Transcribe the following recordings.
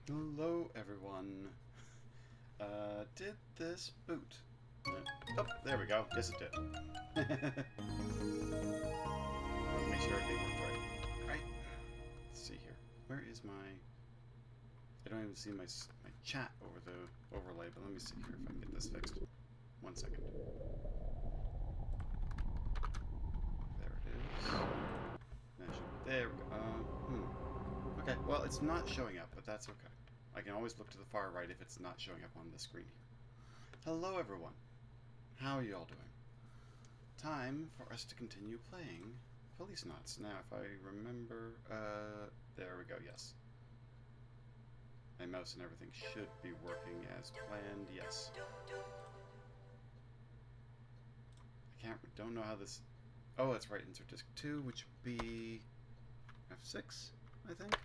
Hello, everyone. Did this boot? Oh, there we go. Yes, it did. Make sure everything worked right. Let's see here. Where is my... I don't even see my chat over the overlay, but let me see here if I can get this fixed. 1 second. There it is. There we go. Okay, well, it's not showing up, but that's okay. I can always look to the far right if it's not showing up on the screen here. Hello, everyone. How are you all doing? Time for us to continue playing Policenauts. Now, if I remember... there we go, yes. My mouse and everything should be working as planned, yes. Don't know how this... Oh, that's right, insert disk 2, which would be F6, I think.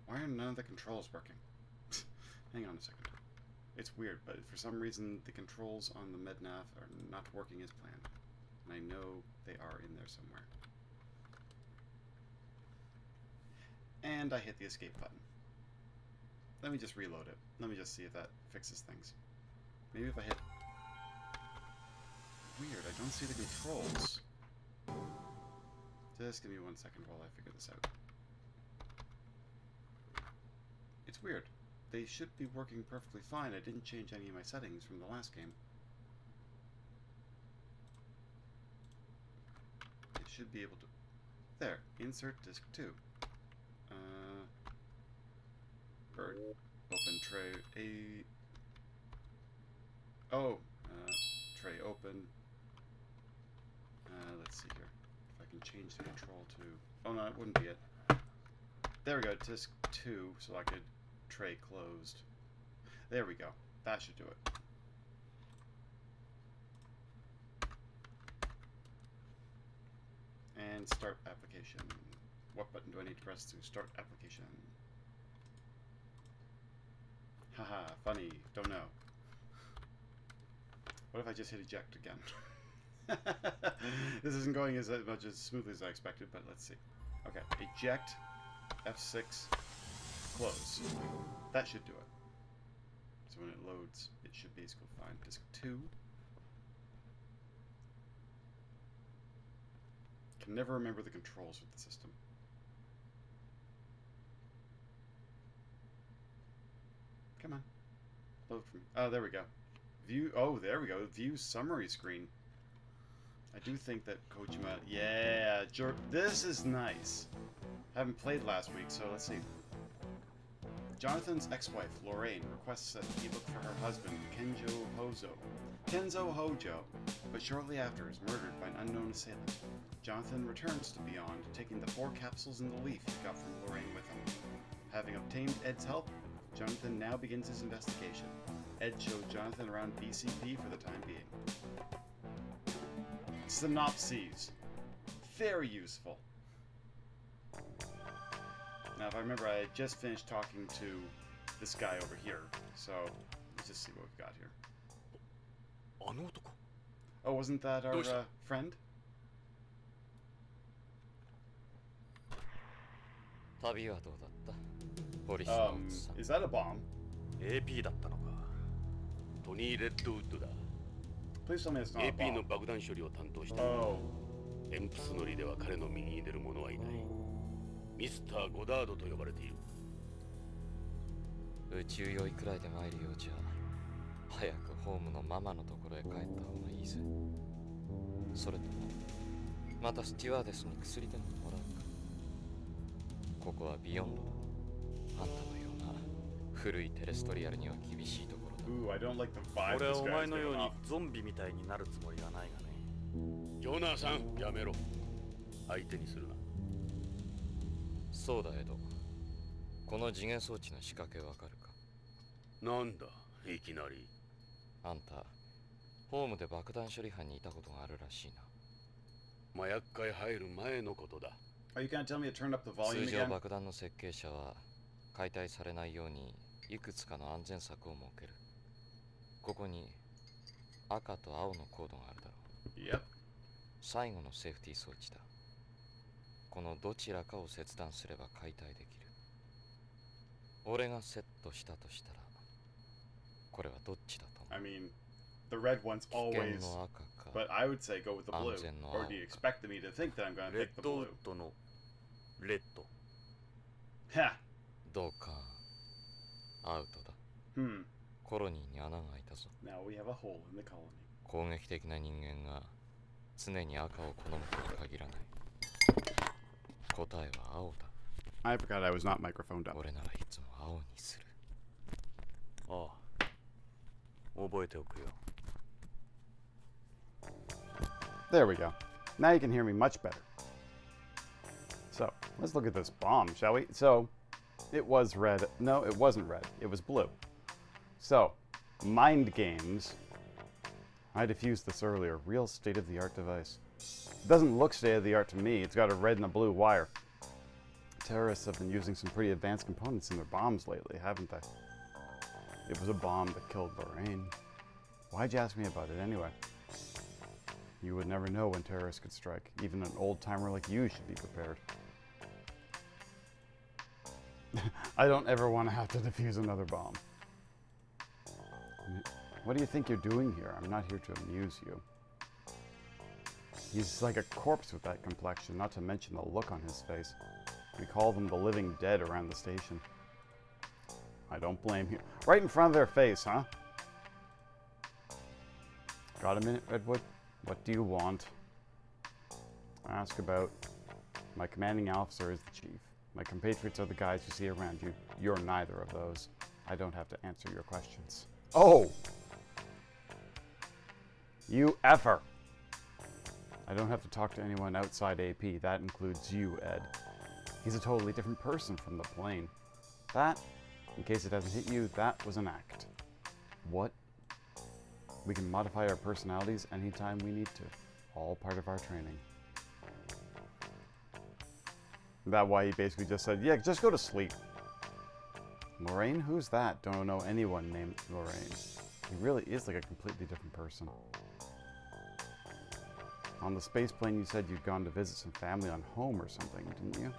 Why are none of the controls working? Hang on a second. It's weird, but for some reason the controls on the MedNav are not working as planned. And I know they are in there somewhere. And I hit the escape button. Let me just reload it. Let me just see if that fixes things. Maybe if I hit... Weird, I don't see the controls. Just give me 1 second while I figure this out. It's weird. They should be working perfectly fine. I didn't change any of my settings from the last game. It should be able to... There. Insert disk 2. Bird. Open tray. Tray open. Let's see here. If I can change the control to... Oh no, it wouldn't be it. There we go. Disk 2, so I could... Tray closed. There we go. That should do it. And start application. What button do I need to press to start application? Haha, funny. Don't know. What if I just hit eject again? This isn't going as much as smoothly as I expected, but let's see. Okay, eject, F6, close. That should do it. So when it loads, it should basically find disk 2. Can never remember the controls with the system. Come on. Load for me. Oh, there we go. View. Oh, there we go. View summary screen. I do think that Kojima... Yeah, this is nice. Haven't played last week, so let's see. Jonathan's ex-wife, Lorraine, requests that he look for her husband, Kenzo Hojo, but shortly after is murdered by an unknown assailant. Jonathan returns to Beyond, taking the 4 capsules in the leaf he got from Lorraine with him. Having obtained Ed's help, Jonathan now begins his investigation. Ed shows Jonathan around BCP for the time being. Synopses. Very useful. Now, if I remember, I had just finished talking to this guy over here, so let's just see what we've got here. Oh, wasn't that our friend? Is that a bomb? AP だったのか。トニー・レッドウッドだ。Please tell me it's not a AP の bomb. 爆弾処理を担当している。Oh. エンプス乗りでは彼の右に出る者はいない。ミスター・ゴダードと呼ばれている。宇宙酔いくらいで参るようじゃ早くホームのママのところへ帰った方がいいぜ。それともまたスチュワーデスに薬でももらうか。ここはビヨンドだ。あんたのような古いテレストリアルには厳しいところだ。Ooh, I don't like the vibe 俺は this お guy's 前のよう giving に off. ゾンビみたいになるつもりはないがね。ジョナーさん、やめろ。相手にするな。そうだエド。この次元装置の仕掛けわかるか。なんだ、いきなり。あんたホームで爆弾処理班にいたことがあるらしいな。麻薬界入る前のことだ。Are you gonna tell me to turn up the volume 通常 again? 爆弾の設計者は解体されないようにいくつかの安全策を設ける。ここに赤と青のコードがあるだろう。Yep. 最後のセーフティー装置だ。このどちらかを切断すれば解体できる。俺がセットしたとしたら、これはどっちだと思う？ I mean, the red one's 危険 always. の赤か、 But I would say go with the blue. 安全の Or 青 do you か。 expect me to think that I'm going to レッ pick the ドウッ blue? ドのレッド。 Ha! どうかアウトだ。 Hmm. コロニーに穴が開いたぞ。 Now we have a hole in the colony. 攻撃的な人間が常に赤を好むとは限らない。答えは青だ。 I forgot I was not microphoned up. 俺ならいつも青にする。ああ、覚えておくよ。 There we go. Now you can hear me much better. So, let's look at this bomb, shall we? So, it was red. No, it wasn't red. It was blue. So, mind games. I defused this earlier. Real state-of-the-art device. It doesn't look state-of-the-art to me. It's got a red and a blue wire. Terrorists have been using some pretty advanced components in their bombs lately, haven't they? It was a bomb that killed Lorraine. Why'd you ask me about it anyway? You would never know when terrorists could strike. Even an old-timer like you should be prepared. I don't ever want to have to defuse another bomb. What do you think you're doing here? I'm not here to amuse you. He's like a corpse with that complexion, not to mention the look on his face. We call them the living dead around the station. I don't blame you. Right in front of their face, huh? Got a minute, Redwood? What do you want? Ask about. My commanding officer is the chief. My compatriots are the guys you see around you. You're neither of those. I don't have to answer your questions. Oh! You effer! I don't have to talk to anyone outside AP. That includes you, Ed. He's a totally different person from the plane. That, in case it hasn't hit you, that was an act. What? We can modify our personalities anytime we need to. All part of our training. That's why he basically just said, yeah, just go to sleep. Lorraine? Who's that? Don't know anyone named Lorraine. He really is like a completely different person. On the space plane, you said you'd gone to visit some family on home or something, didn't you?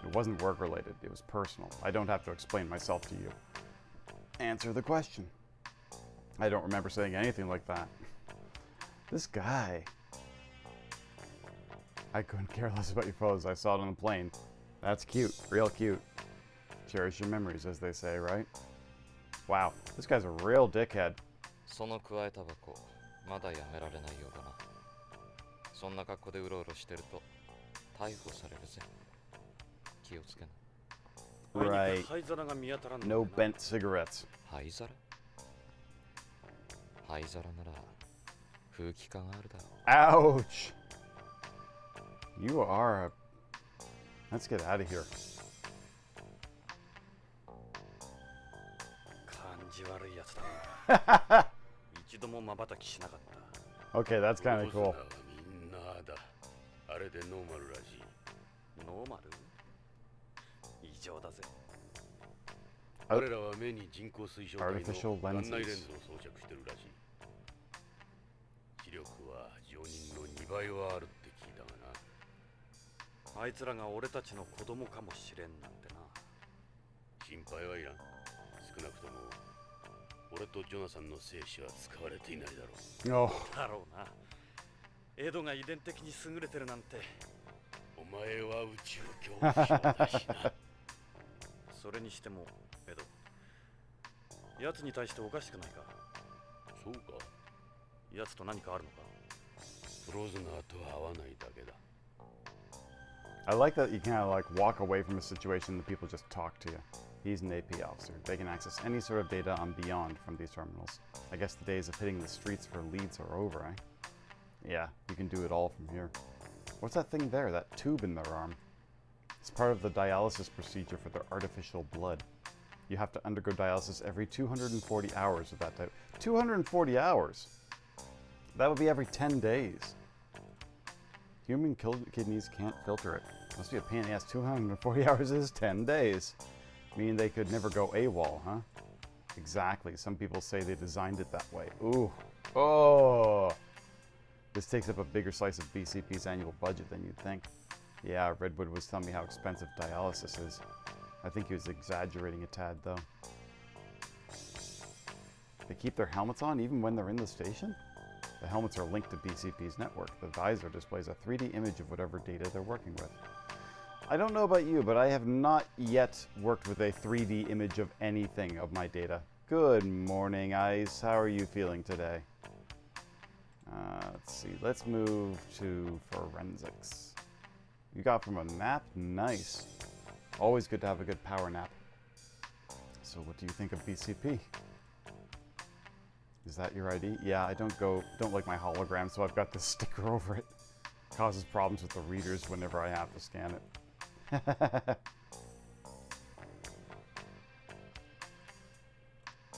It wasn't work-related. It was personal. I don't have to explain myself to you. Answer the question. I don't remember saying anything like that. This guy. I couldn't care less about your photos. I saw it on the plane. That's cute. Real cute. Cherish your memories, as they say, right? Wow. This guy's a real dickhead. その加えタバコ、まだやめられないようだな。そんな格好でうろうろしてると逮捕されるぜ。気をつけな。Right. 灰皿が見当たらんの No だな。 bent cigarettes. 灰皿？灰皿なら風紀化があるだろう。 Ouch. You are a... Let's get out of here. 感じ悪いやつだな。一度も瞬きしなかった。 Okay, that's kind of cool. みんなだ。あれでノーマルらしい。ノーマル？異常だぜ。彼らは目に人工水晶体の Artificial 眼 lenses. 内レンズを装着してるらしい。視力は常人の2倍はあるって聞いたがな。あいつらが俺たちの子供かもしれんなんてな。心配はいらん。少なくとも俺とジョナサンの精子は使われていないだろう。 Oh. だろうな。エドが遺伝的に優れてるなんて。お前は宇宙恐怖症だしな。それにしてもエド、奴に対しておかしくないか。そうか。奴と何かあるのか。プロズナーとは合わないだけだ。 I like that you kind of like walk away from a situation and the people just talk to you. He's an AP officer. They can access any sort of data on Beyond from these terminals. I guess the days of hitting the streets for leads are over, eh? Yeah, you can do it all from here. What's that thing there, that tube in their arm? It's part of the dialysis procedure for their artificial blood. You have to undergo dialysis every 240 hours of that type. 240 hours? That would be every 10 days. Human kidneys can't filter it. Must be a pain in the ass. 240 hours is 10 days. Meaning they could never go AWOL, huh? Exactly. Some people say they designed it that way. Ooh. Oh. This takes up a bigger slice of BCP's annual budget than you'd think. Yeah, Redwood was telling me how expensive dialysis is. I think he was exaggerating a tad, though. They keep their helmets on even when they're in the station? The helmets are linked to BCP's network. The visor displays a 3D image of whatever data they're working with. I don't know about you, but I have not yet worked with a 3D image of anything of my data. Good morning, Ice. How are you feeling today? Let's see. Let's move to forensics. You got from a nap? Nice. Always good to have a good power nap. So what do you think of BCP? Is that your ID? Yeah, I don't like my hologram, so I've got this sticker over it. Causes problems with the readers whenever I have to scan it.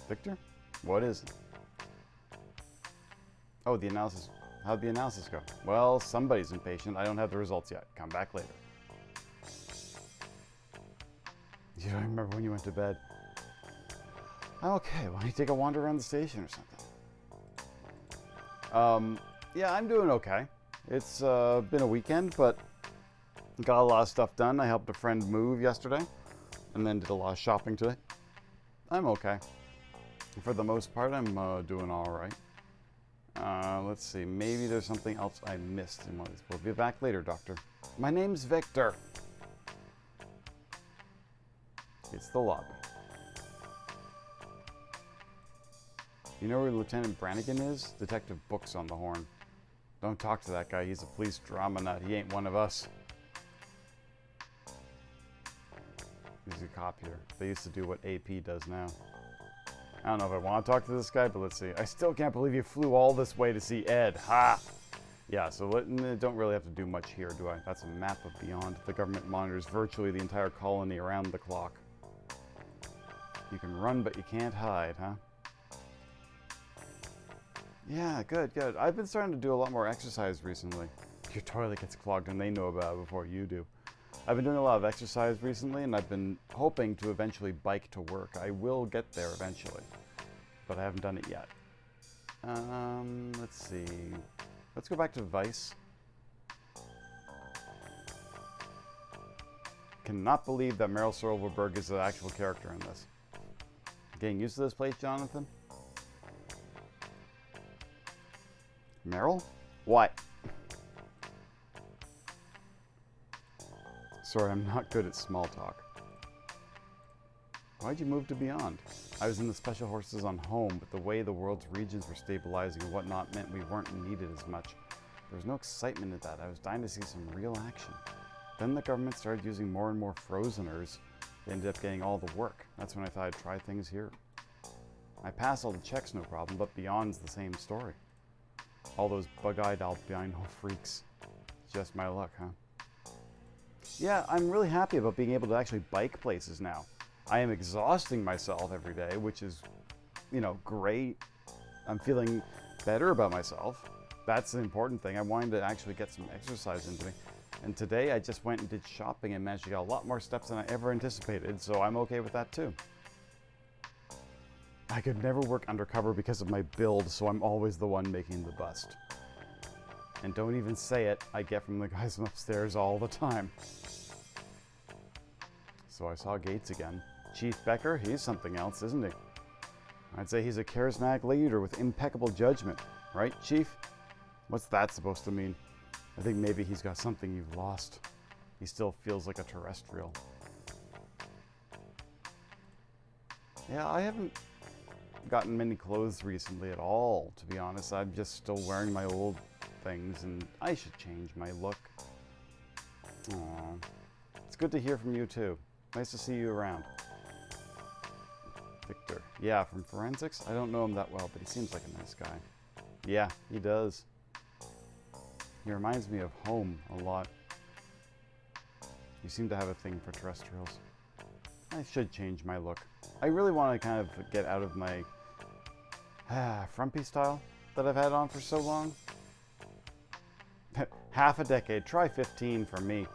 Victor? What is it? Oh, the analysis. How'd the analysis go? Well, somebody's impatient. I don't have the results yet. Come back later. You don't remember when you went to bed? Okay, why don't you take a wander around the station or something? Yeah, I'm doing okay. It's been a weekend, but got a lot of stuff done. I helped a friend move yesterday, and then did a lot of shopping today. I'm okay. For the most part, I'm doing all right. Let's see. Maybe there's something else I missed in one of these. We'll be back later, Doctor. My name's Victor. It's the lobby. You know where Lieutenant Brannigan is? Detective Book's on the horn. Don't talk to that guy. He's a police drama nut. He ain't one of us. He's a cop here. They used to do what AP does now. I don't know if I want to talk to this guy, but let's see. I still can't believe you flew all this way to see Ed. Ha! Yeah, so don't really have to do much here, do I? That's a map of Beyond. The government monitors virtually the entire colony around the clock. You can run, but you can't hide, huh? Yeah, good, good. I've been starting to do a lot more exercise recently. Your toilet gets clogged and they know about it before you do. I've been doing a lot of exercise recently, and I've been hoping to eventually bike to work. I will get there eventually, but I haven't done it yet. Let's see. Let's go back to Vice. Cannot believe that Meryl Silverberg is the actual character in this. Getting used to this place, Jonathan? Meryl? What? Sorry, I'm not good at small talk. Why'd you move to Beyond? I was in the Special Forces on home, but the way the world's regions were stabilizing and whatnot meant we weren't needed as much. There was no excitement in that. I was dying to see some real action. Then the government started using more and more frozeners. They ended up getting all the work. That's when I thought I'd try things here. I passed all the checks, no problem, but Beyond's the same story. All those bug-eyed albino freaks. Just my luck, huh? Yeah, I'm really happy about being able to actually bike places now. I am exhausting myself every day, which is, you know, great. I'm feeling better about myself. That's the important thing. I wanted to actually get some exercise into me. And today I just went and did shopping and managed to get a lot more steps than I ever anticipated, so I'm okay with that too. I could never work undercover because of my build, so I'm always the one making the bust. And don't even say it, I get from the guys upstairs all the time. So I saw Gates again. Chief Becker, he's something else, isn't he? I'd say he's a charismatic leader with impeccable judgment. Right, Chief? What's that supposed to mean? I think maybe he's got something you've lost. He still feels like a terrestrial. Yeah, I haven't gotten many clothes recently at all, to be honest. I'm just still wearing my old things, and I should change my look. Aww. It's good to hear from you, too. Nice to see you around. Victor. Yeah, from forensics? I don't know him that well, but he seems like a nice guy. Yeah, he does. He reminds me of home a lot. You seem to have a thing for terrestrials. I should change my look. I really want to kind of get out of my frumpy style that I've had on for so long. Half a decade. Try 15 for me.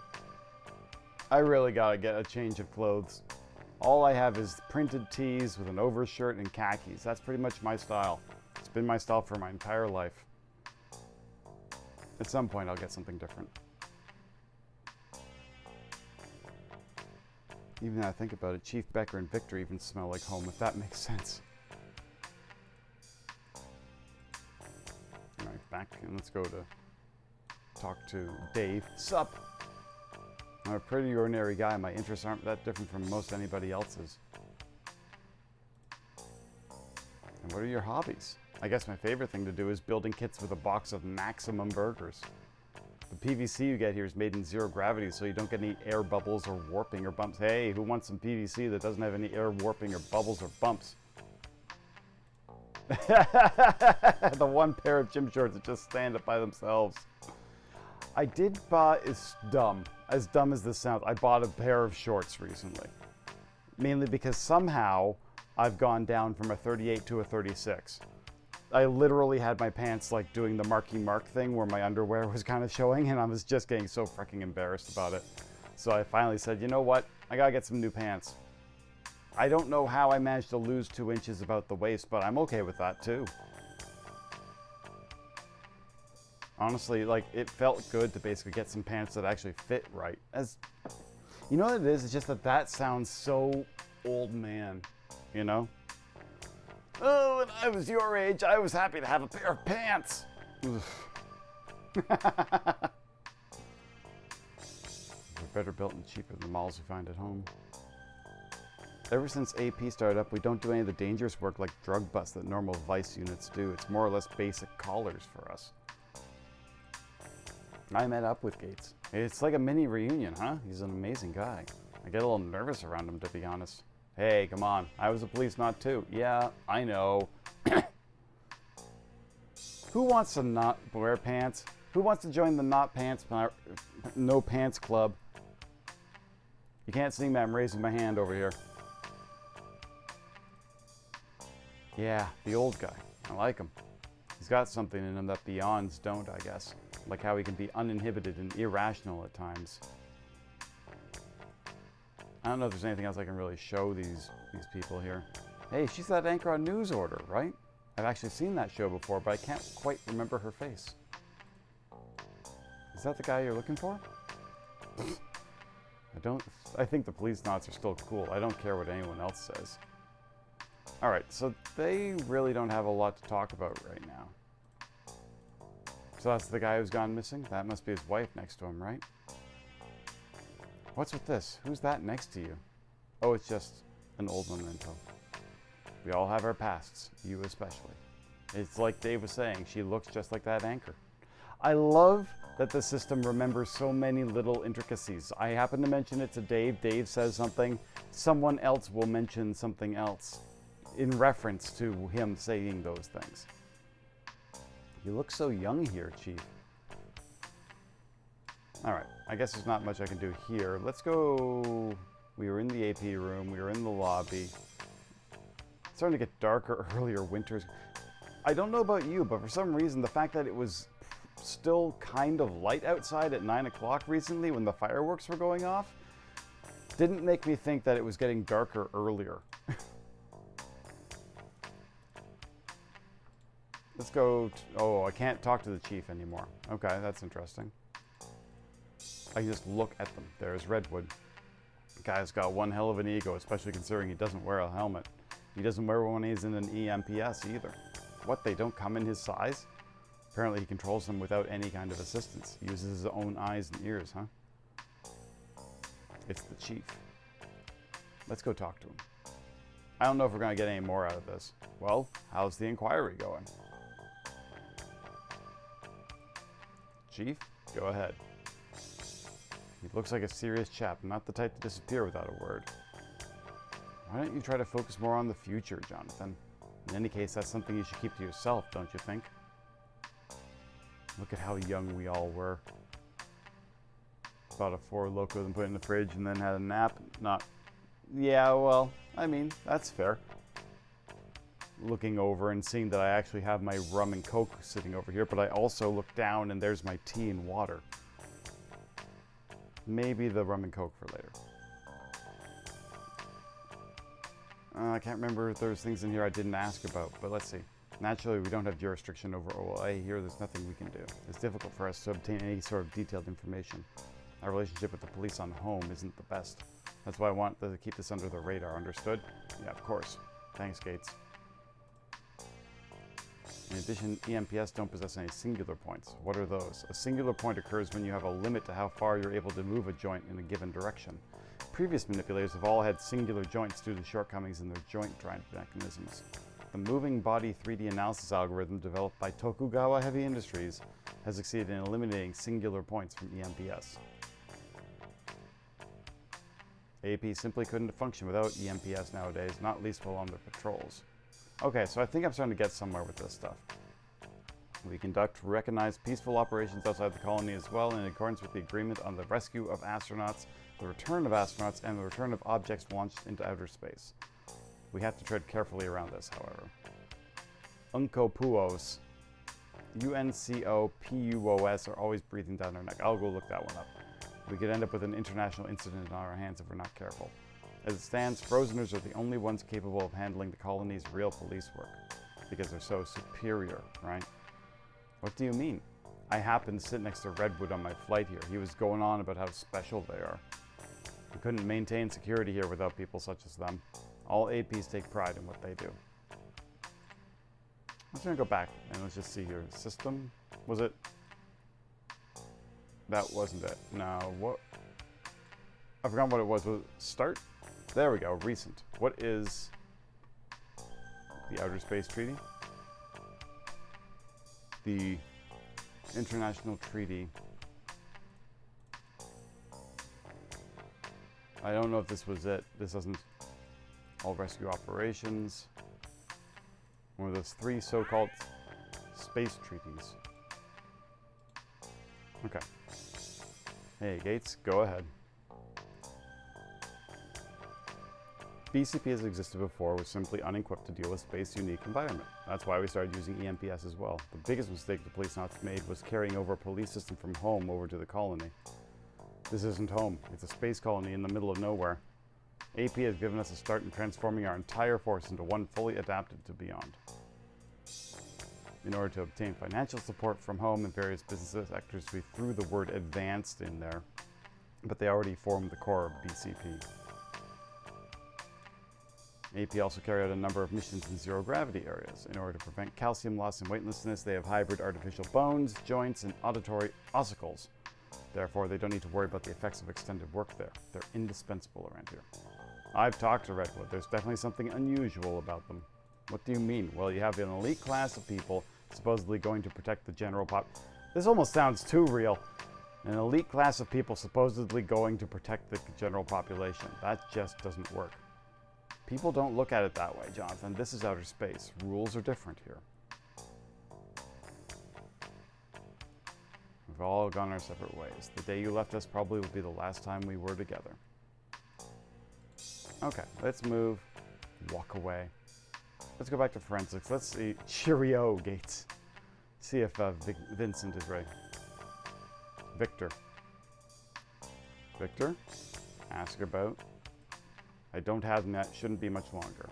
I really gotta get a change of clothes. All I have is printed tees with an overshirt and khakis. That's pretty much my style. It's been my style for my entire life. At some point, I'll get something different. Even now I think about it, Chief Becker and Victor even smell like home, if that makes sense. Alright, back, and let's go to talk to Dave. Sup? I'm a pretty ordinary guy. My interests aren't that different from most anybody else's. And what are your hobbies? I guess my favorite thing to do is building kits with a box of Maximum burgers. The PVC you get here is made in zero gravity, so you don't get any air bubbles or warping or bumps. Hey, who wants some PVC that doesn't have any air warping or bubbles or bumps? The one pair of gym shorts that just stand up by themselves. I did buy, it's dumb. As dumb as this sounds, I bought a pair of shorts recently. Mainly because somehow I've gone down from a 38 to a 36. I literally had my pants like doing the Marky Mark thing where my underwear was kind of showing, and I was just getting so freaking embarrassed about it. So I finally said, you know what? I gotta get some new pants. I don't know how I managed to lose 2 inches about the waist, but I'm okay with that too. Honestly, like, it felt good to basically get some pants that actually fit right. As you know what it is? It's just that that sounds so old man, you know? Oh, when I was your age, I was happy to have a pair of pants. They're better built and cheaper than the malls we find at home. Ever since AP started up, we don't do any of the dangerous work like drug busts that normal vice units do. It's more or less basic collars for us. I met up with Gates. It's like a mini reunion, huh? He's an amazing guy. I get a little nervous around him, to be honest. Hey, come on. I was a Policenaut too. Yeah, I know. Who wants to not wear pants? Who wants to join the no pants club? You can't see me, I'm raising my hand over here. Yeah, the old guy. I like him. He's got something in him that Beyonds don't, I guess. Like how he can be uninhibited and irrational at times. I don't know if there's anything else I can really show these people here. Hey, she's that anchor on News Order, right? I've actually seen that show before, but I can't quite remember her face. Is that the guy you're looking for? I think the Policenauts are still cool. I don't care what anyone else says. Alright, so they really don't have a lot to talk about right now. So that's the guy who's gone missing? That must be his wife next to him, right? What's with this? Who's that next to you? Oh, it's just an old memento. We all have our pasts, you especially. It's like Dave was saying, she looks just like that anchor. I love that the system remembers so many little intricacies. I happen to mention it to Dave. Dave says something. Someone else will mention something else in reference to him saying those things. You look so young here, Chief. Alright, I guess there's not much I can do here. Let's go... We were in the AP room, we were in the lobby. It's starting to get darker earlier, winters. I don't know about you, but for some reason, the fact that it was still kind of light outside at 9 o'clock recently when the fireworks were going off didn't make me think that it was getting darker earlier. Let's go... Oh, I can't talk to the Chief anymore. Okay, that's interesting. I can just look at them. There's Redwood. The guy's got one hell of an ego, especially considering he doesn't wear a helmet. He doesn't wear one when he's in an EMPS either. What, they don't come in his size? Apparently he controls them without any kind of assistance. He uses his own eyes and ears, huh? It's the Chief. Let's go talk to him. I don't know if we're going to get any more out of this. Well, how's the inquiry going? Chief, go ahead. He looks like a serious chap, not the type to disappear without a word. Why don't you try to focus more on the future, Jonathan? In any case, that's something you should keep to yourself, don't you think? Look at how young we all were. Bought a Four Loko and put it in the fridge and then had a nap. Yeah, well, I mean, that's fair. Looking over and seeing that I actually have my rum and coke sitting over here, but I also look down and there's my tea and water. Maybe the rum and coke for later. I can't remember if there's things in here I didn't ask about, but let's see. Naturally, we don't have jurisdiction over OLA here. There's nothing we can do. It's difficult for us to obtain any sort of detailed information. Our relationship with the police on home isn't the best. That's why I want to keep this under the radar, understood? Yeah, of course. Thanks, Gates. In addition, EMPS don't possess any singular points. What are those? A singular point occurs when you have a limit to how far you're able to move a joint in a given direction. Previous manipulators have all had singular joints due to shortcomings in their joint drive mechanisms. The moving body 3D analysis algorithm developed by Tokugawa Heavy Industries has succeeded in eliminating singular points from EMPS. AP simply couldn't function without EMPS nowadays, not least while on their patrols. Okay, so I think I'm starting to get somewhere with this stuff. We conduct recognized peaceful operations outside the colony as well in accordance with the agreement on the rescue of astronauts, the return of astronauts, and the return of objects launched into outer space. We have to tread carefully around this, however. Uncopuos. UNCOPUOS are always breathing down our neck. I'll go look that one up. We could end up with an international incident on our hands if we're not careful. As it stands, Frozeners are the only ones capable of handling the colony's real police work. Because they're so superior, right? What do you mean? I happened to sit next to Redwood on my flight here. He was going on about how special they are. We couldn't maintain security here without people such as them. All APs take pride in what they do. Let's gonna go back and let's just see here. System? Was it? That wasn't it. No, what? I forgot what it was. Was it start? There we go, recent. What is the Outer Space Treaty? The International Treaty. I don't know if this was it. This doesn't. All rescue operations. One of those 3 so-called space treaties. Okay. Hey, Gates, go ahead. BCP has existed before, was simply unequipped to deal with space's unique environment. That's why we started using EMPS as well. The biggest mistake the Policenauts made was carrying over a police system from home over to the colony. This isn't home. It's a space colony in the middle of nowhere. AP has given us a start in transforming our entire force into one fully adapted to beyond. In order to obtain financial support from home and various business sectors, we threw the word advanced in there, but they already formed the core of BCP. AP also carry out a number of missions in zero-gravity areas. In order to prevent calcium loss and weightlessness, they have hybrid artificial bones, joints, and auditory ossicles. Therefore, they don't need to worry about the effects of extended work there. They're indispensable around here. I've talked to Redwood. There's definitely something unusual about them. What do you mean? Well, you have an elite class of people supposedly going to protect the general pop. This almost sounds too real. An elite class of people supposedly going to protect the general population. That just doesn't work. People don't look at it that way, Jonathan. This is outer space. Rules are different here. We've all gone our separate ways. The day you left us probably will be the last time we were together. Okay, let's move. Walk away. Let's go back to forensics. Let's see. Cheerio, Gates. See if Vincent is right. Victor. Victor? Ask about. I don't have net. Shouldn't be much longer.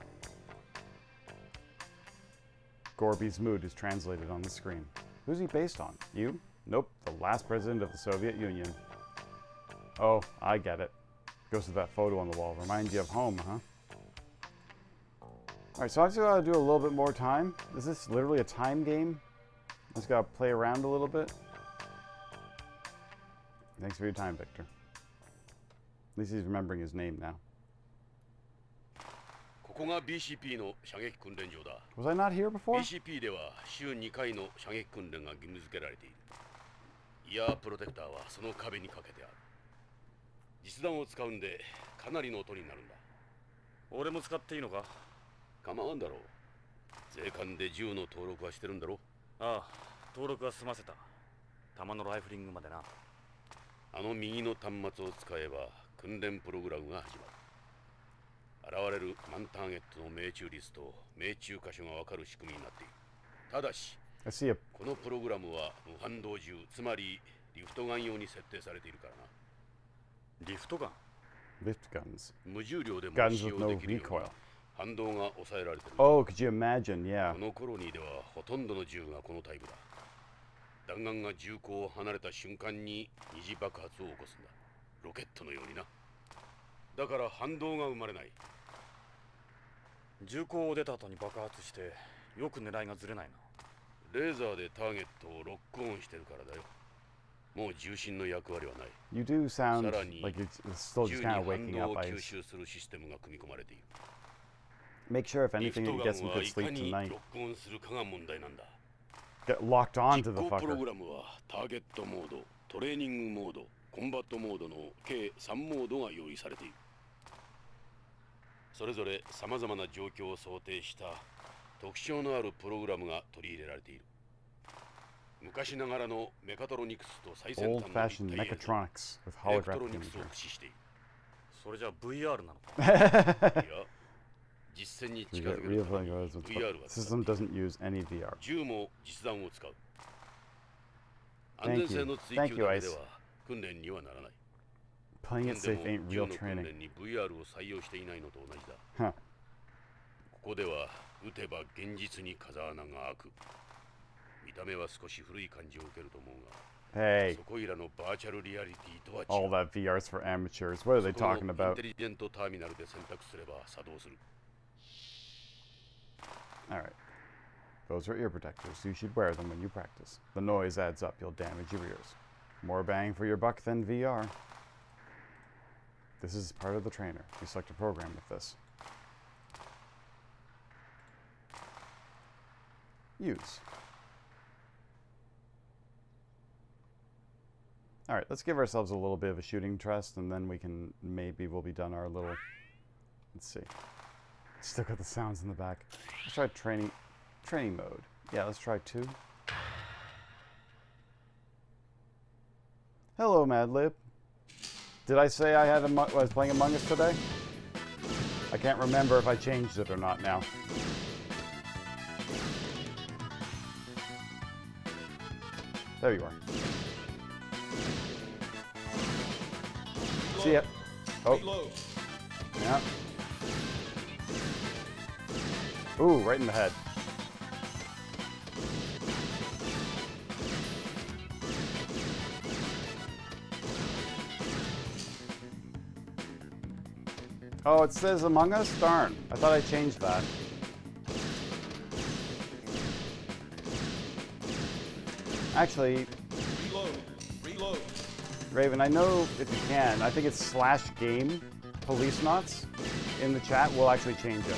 Gorby's mood is translated on the screen. Who's he based on? You? Nope. The last president of the Soviet Union. Oh, I get it. Goes to that photo on the wall. Reminds you of home, huh? Alright, so I just gotta do a little bit more time. Is this literally a time game? I just gotta play around a little bit. Thanks for your time, Victor. At least he's remembering his name now. ここが BCP の射撃訓練場だ。 Was I not here before? BCP では週2回の射撃訓練が義務付けられている。イヤープロテクターはその壁にかけてある。実弾を使うんでかなりの音になるんだ。俺も使っていいのか？構わんだろう。税関で銃の登録はしてるんだろ？ああ、登録は済ませた。弾のライフリングまでな。あの右の端末を使えば訓練プログラムが始まる。現れるマンターゲットの命中率と命中箇所が分かる仕組みになっている。ただし、このプログラムは無反動銃、つまりリフトガン用に設定されているからな。リフトガン？ Lift guns. 無重量でも Guns 使 with 用 no できるよう recoil. に反動が抑えられている。Oh, could you imagine? Yeah. このコロニーではほとんどの銃がこのタイプだ。弾丸が銃口を離れた瞬間に二次爆発を起こすんだ。ロケットのようにな。だから反動が生まれない。銃口を出た後に爆発してよく狙いがずれないな。レーザーでターゲットをロックオンしてるからだよ。もう重心の役割はない。 You do sound さらに like it's still 銃 just に kind of 反 waking 動 up. を I 吸収するシステムが組み込まれている。 make sure if リフ anything ト it ガ gets ン some は good いか sleep に tonight. ロックオンするかが問題なんだ。 Get locked on 実 to the 行プロ fucker. グラムはターゲットモード、トレーニングモード、コンバットモードの計3モードが用意されている。それぞれさまざまな状況を想定した特徴のあるプログラムが取り入れられている。昔ながらのメカトロニクスと最先端の Old-fashioned 立体映像、 mechatronics with エレクトロ holographic ニクスを imagery. 駆使している。それじゃ VR なのか。いや、実践に You 近 get づける real ために feeling of it. VR は The 使 system っている。 doesn't use any VR. 銃も実弾を使う。 Thank 安 you. 全性の追 Thank 求 you, だけで Ice. は訓練にはならない。 Playing it で safe も ain't 銃 real の訓 training. 練に VR を採用していないのと同じだ。 Huh. ここでは撃てば現実に風穴が開く。見た目は少し古い感じを受けると思うが、 Hey, そこいらのバーチャルリアリティとは違 all う。 that VR's for amateurs. What are they そこを talking イン about? テリジェントターミナルで選択すれば作動する。 All right. Those are ear protectors. You should wear them when you practice. The noise adds up. You'll damage your ears. More bang for your buck than VR. This is part of the trainer. You select a program with this. Use. All right, let's give ourselves a little bit of a shooting test, and then we'll be done our little, let's see. Still got the sounds in the back. Let's try training mode. Yeah, let's try 2. Hello, Madlib. Did I say I was playing Among Us today? I can't remember if I changed it or not now. There you are. See ya. Oh. Yeah. Ooh, right in the head. Oh, it says Among Us? Darn. I thought I changed that. Actually, Reload. Raven, I know if you can, I think it's /game Policenauts in the chat. We'll actually change it.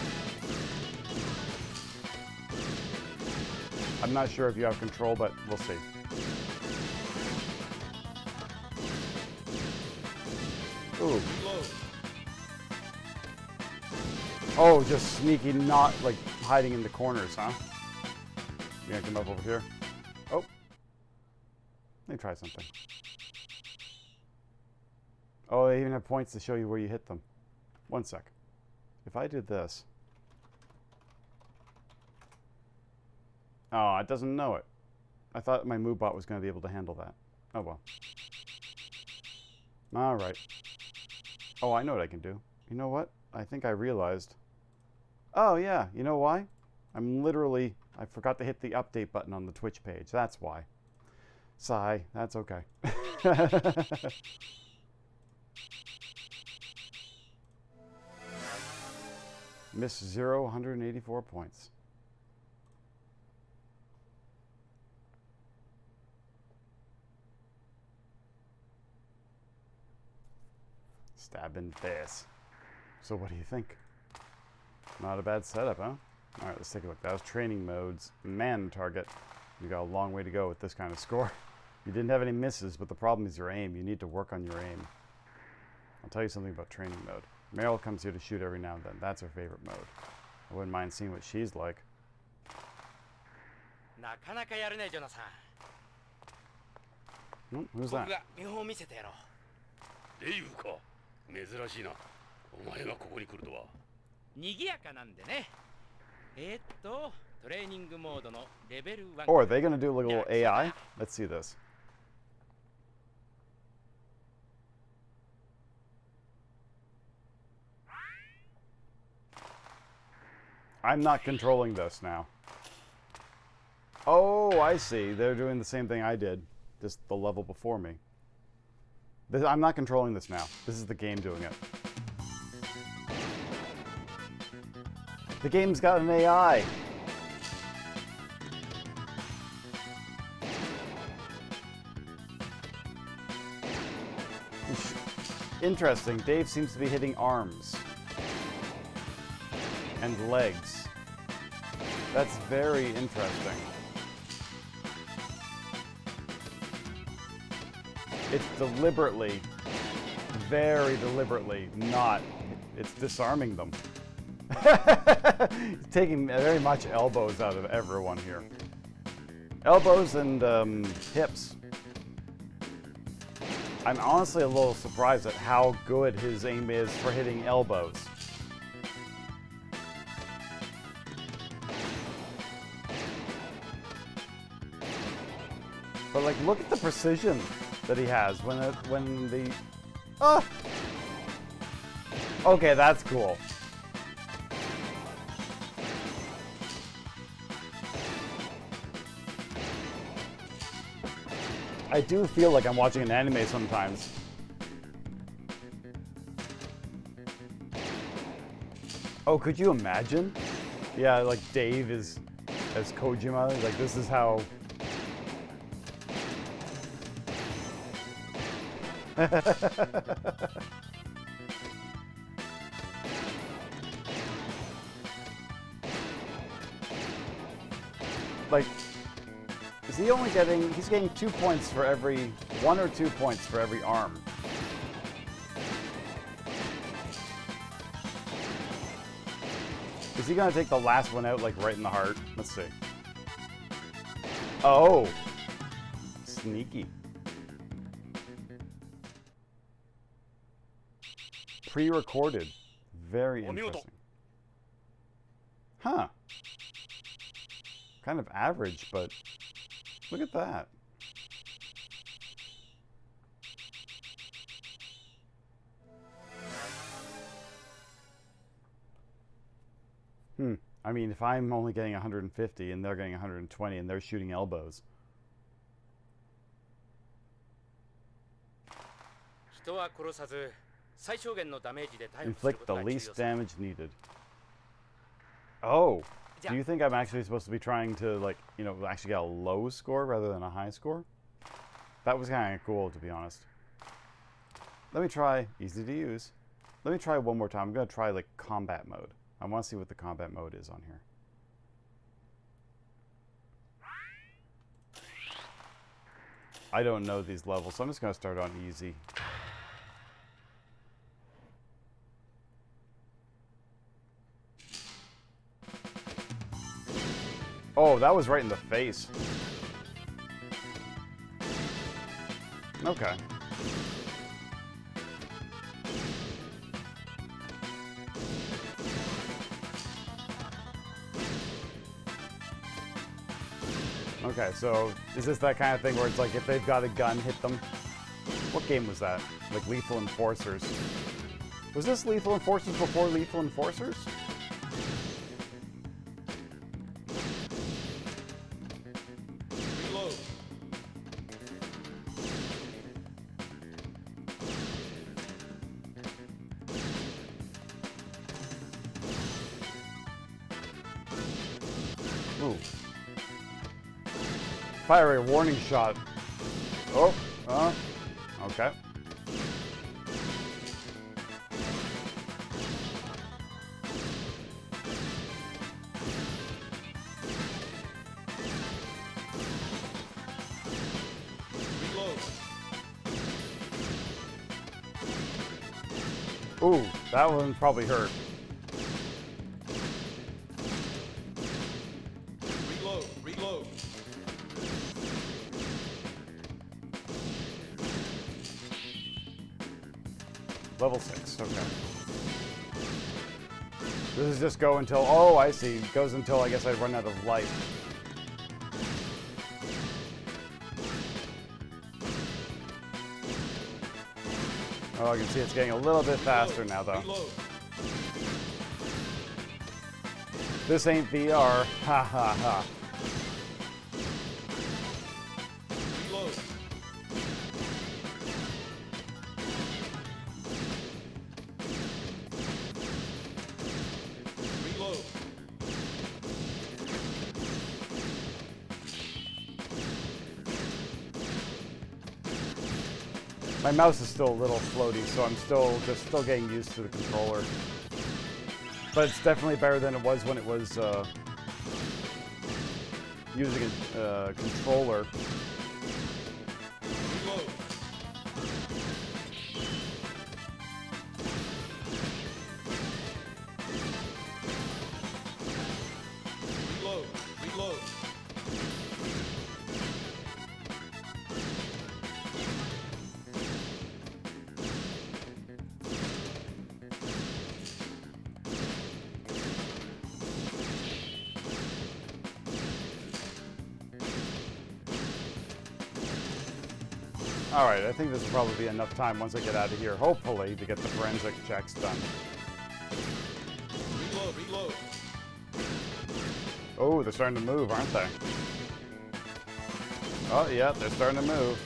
I'm not sure if you have control, but we'll see. Ooh. Oh, just sneaky, not like hiding in the corners, huh? You gonna come up over here? Oh. Let me try something. Oh, they even have points to show you where you hit them. One sec. If I did this. Oh, it doesn't know it. I thought my MoveBot was going to be able to handle that. Oh, well. All right. Oh, I know what I can do. You know what? I think I realized. Oh, yeah. You know why? I forgot to hit the update button on the Twitch page. That's why. Sigh. That's okay. Miss 0, 184 points. Stab in the face. So what do you think? Not a bad setup, huh? Alright, let's take a look. That was training modes. Man target. You got a long way to go with this kind of score. You didn't have any misses, but the problem is your aim. You need to work on your aim. I'll tell you something about training mode. Meryl comes here to shoot every now and then. That's her favorite mode. I wouldn't mind seeing what she's like. なかなかやるね、ジョナサン。 Who's 僕 that? が見本を見せてやろう。デイブか。珍しいな。お前がここに来るとは。賑やかなんでね。トレーニングモードのレベル1。Oh, are they going to do like a little AI? Let's see this. I'm not controlling this now. Oh, I see. They're doing the same thing I did. Just the level before me. I'm not controlling this now. This is the game doing it. The game's got an AI. Interesting. Dave seems to be hitting arms and legs. That's very interesting. It's deliberately, very deliberately not. It's disarming them. It's taking very much elbows out of everyone here. Elbows and hips. I'm honestly a little surprised at how good his aim is for hitting elbows. But like, look at the precision that he has when the ah. Okay, that's cool. I do feel like I'm watching an anime sometimes. Oh, could you imagine? Yeah, like Dave is as Kojima. Like, this is how. Like, is he only getting, he's getting 2 points for every, 1 or 2 points for every arm. Is he gonna take the last one out, like, right in the heart? Let's see. Oh! Sneaky. Pre-recorded. Very interesting. Huh. Kind of average, but look at that. I mean, if I'm only getting 150 and they're getting 120 and they're shooting elbows. Inflict the least damage needed. Oh, do you think I'm actually supposed to be trying to, like, you know, actually get a low score rather than a high score? That was kind of cool, to be honest. Let me try, easy to use. Let me try one more time. I'm going to try, like, combat mode. I want to see what the combat mode is on here. I don't know these levels, so I'm just going to start on easy. Oh, that was right in the face. Okay. Okay, so is this that kind of thing where it's like if they've got a gun, hit them? What game was that? Like Lethal Enforcers. Was this Lethal Enforcers before Lethal Enforcers? Reload. Ooh. Fire a warning shot. Oh, okay. Reload. Ooh, that one probably hurt. Reload. Reload. Level 6, okay. This is just go until, oh, I see. Goes until I guess I run out of life. Oh, I can see it's getting a little bit faster now, though. Reload. This ain't VR. Ha ha ha. Reload. Reload. My mouse is still a little floaty, so I'm still getting used to the controller. But it's definitely better than it was when it was using a controller. Reload. Reload. Reload. Alright, I think this will probably be enough time once I get out of here, hopefully, to get the forensic checks done. Reload. Reload. Oh, they're starting to move, aren't they? Oh, yeah, they're starting to move.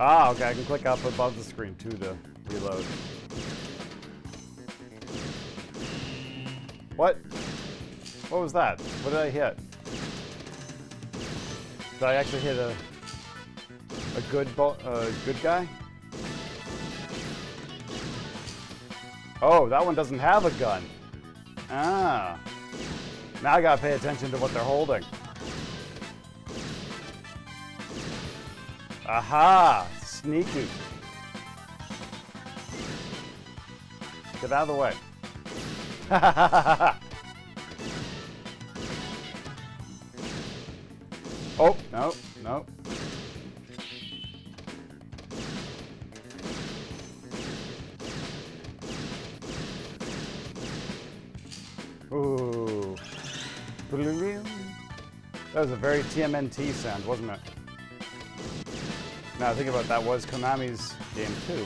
Ah, okay, I can click up above the screen too to reload. What? What was that? What did I hit? Did I actually hit a good guy? Oh, that one doesn't have a gun. Ah. Now I gotta pay attention to what they're holding. Aha! Sneaky. Get out of the way. Oh, no, no. Ooh. That was a very TMNT sound, wasn't it? Now, thinking about that was Konami's game too.